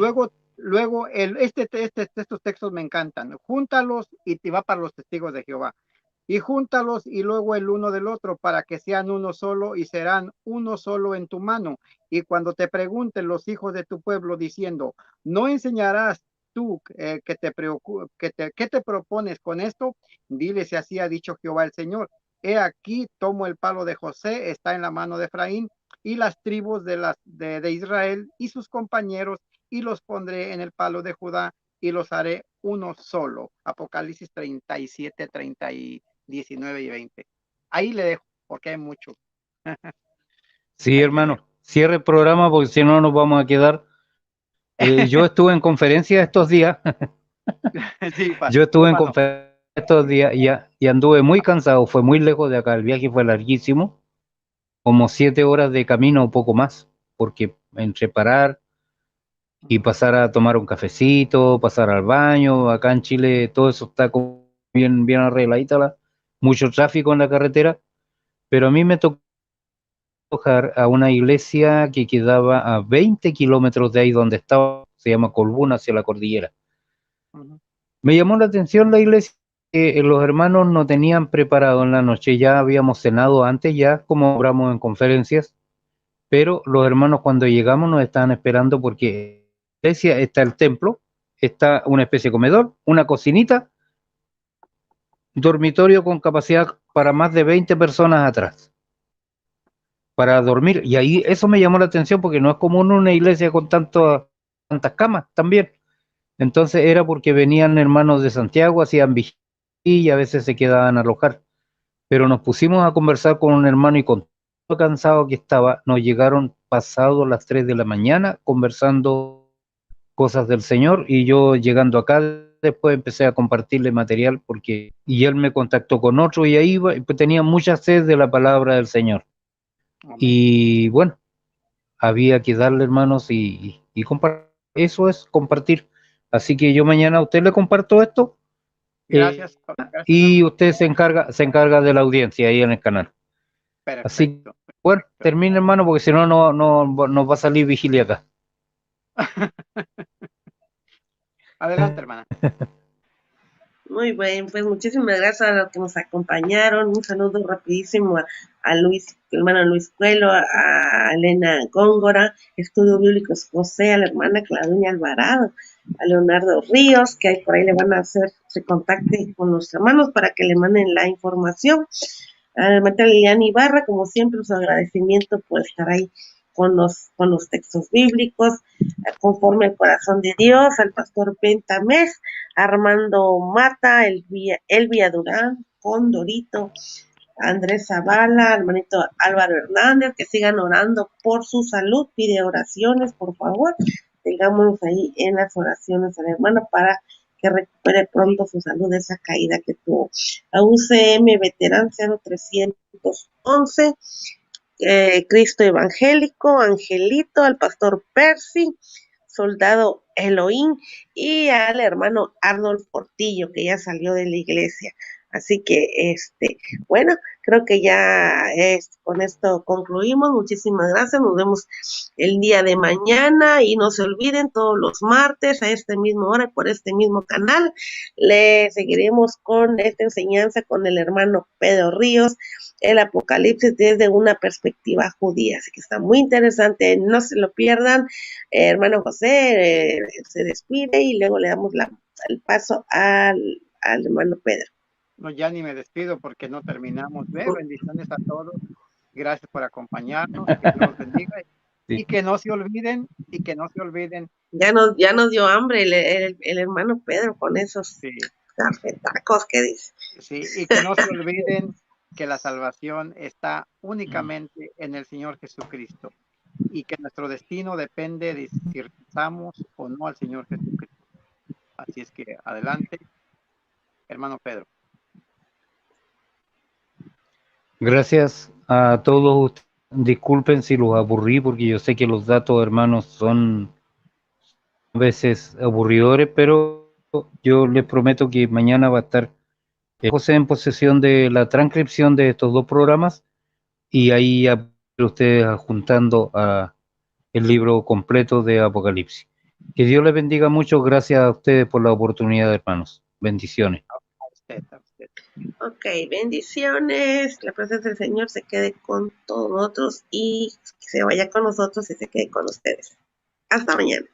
S2: luego estos textos me encantan. Júntalos y te va para los testigos de Jehová. Y júntalos y luego el uno del otro para que sean uno solo y serán uno solo en tu mano. Y cuando te pregunten los hijos de tu pueblo diciendo, ¿no enseñarás tú qué te propones con esto? Dile si así ha dicho Jehová el Señor. He aquí, tomo el palo de José, está en la mano de Efraín, y las tribus de Israel y sus compañeros, y los pondré en el palo de Judá, y los haré uno solo. Apocalipsis 37, 19 y 20. Ahí le dejo, porque hay mucho.
S3: Sí, hermano, cierre el programa porque si no nos vamos a quedar. Yo estuve en conferencia estos días.
S2: Sí,
S3: Yo estuve en conferencia estos días y anduve muy cansado. Fue muy lejos de acá. El viaje fue larguísimo, como 7 horas de camino o poco más, porque entre parar y pasar a tomar un cafecito, pasar al baño, acá en Chile todo eso está como bien arregladito, mucho tráfico en la carretera, pero a mí me tocó viajar a una iglesia que quedaba a 20 kilómetros de ahí donde estaba, se llama Colbún, hacia la cordillera. Me llamó la atención la iglesia, los hermanos no tenían preparado en la noche, ya habíamos cenado antes, ya como hablamos en conferencias, pero los hermanos cuando llegamos nos estaban esperando porque en la iglesia está el templo, está una especie de comedor, una cocinita, dormitorio con capacidad para más de 20 personas atrás, para dormir, y ahí eso me llamó la atención porque no es común una iglesia con tantas camas también. Entonces era porque venían hermanos de Santiago, hacían vigilia y a veces se quedaban a alojar. Pero nos pusimos a conversar con un hermano y con todo lo cansado que estaba, nos llegaron pasados las 3 de la mañana conversando cosas del Señor y yo llegando acá después empecé a compartirle material y él me contactó con otro y ahí pues, tenía mucha sed de la palabra del Señor. Amén. Y bueno, había que darle, hermanos, y compartir. Eso es compartir. Así que yo mañana a usted le comparto esto.
S2: Gracias.
S3: Y usted se encarga de la audiencia ahí en el canal.
S2: Perfecto.
S3: Así que, bueno, termine, hermano, porque si no, no nos va a salir vigilia acá.
S2: Adelante, hermana.
S1: Muy bien, pues muchísimas gracias a los que nos acompañaron. Un saludo rapidísimo a Luis, hermano Luis Cuelo, a Elena Góngora, Estudios Bíblicos José, a la hermana Claudia Alvarado, a Leonardo Ríos, que ahí por ahí le van a hacer, se contacte con los hermanos para que le manden la información. A la hermana Liliana Ibarra, como siempre, su agradecimiento por estar ahí con los textos bíblicos, conforme al corazón de Dios, al pastor Bentamés, Armando Mata, Elvia Durán, Condorito, Andrés Zavala, hermanito Álvaro Hernández, que sigan orando por su salud, pide oraciones, por favor, tengámonos ahí en las oraciones al hermano para que recupere pronto su salud de esa caída que tuvo. A UCM Veterán 0311, Cristo Evangélico, Angelito, al pastor Percy, soldado Elohim y al hermano Arnold Portillo, que ya salió de la iglesia. Así que, bueno, creo que ya con esto concluimos. Muchísimas gracias. Nos vemos el día de mañana y no se olviden, todos los martes a esta misma hora por este mismo canal. Le seguiremos con esta enseñanza con el hermano Pedro Ríos, el Apocalipsis desde una perspectiva judía. Así que está muy interesante, no se lo pierdan. Hermano José se despide y luego le damos el paso al hermano Pedro.
S2: No, ya ni me despido porque no terminamos. Bendiciones a todos. Gracias por acompañarnos. Que Dios bendiga. Sí. Y que no se olviden,
S1: Ya nos dio hambre el hermano Pedro con esos cafetacos que dice.
S2: Sí, y que no se olviden que la salvación está únicamente en el Señor Jesucristo y que nuestro destino depende de si rezamos o no al Señor Jesucristo. Así es que adelante, hermano Pedro.
S3: Gracias a todos. Disculpen si los aburrí porque yo sé que los datos, hermanos, son a veces aburridores, pero yo les prometo que mañana va a estar José en posesión de la transcripción de estos dos programas y ahí ya ustedes adjuntando a el libro completo de Apocalipsis. Que Dios les bendiga mucho. Gracias a ustedes por la oportunidad, hermanos. Bendiciones.
S1: Ok, bendiciones. La presencia del Señor se quede con todos nosotros y que se vaya con nosotros y se quede con ustedes. Hasta mañana.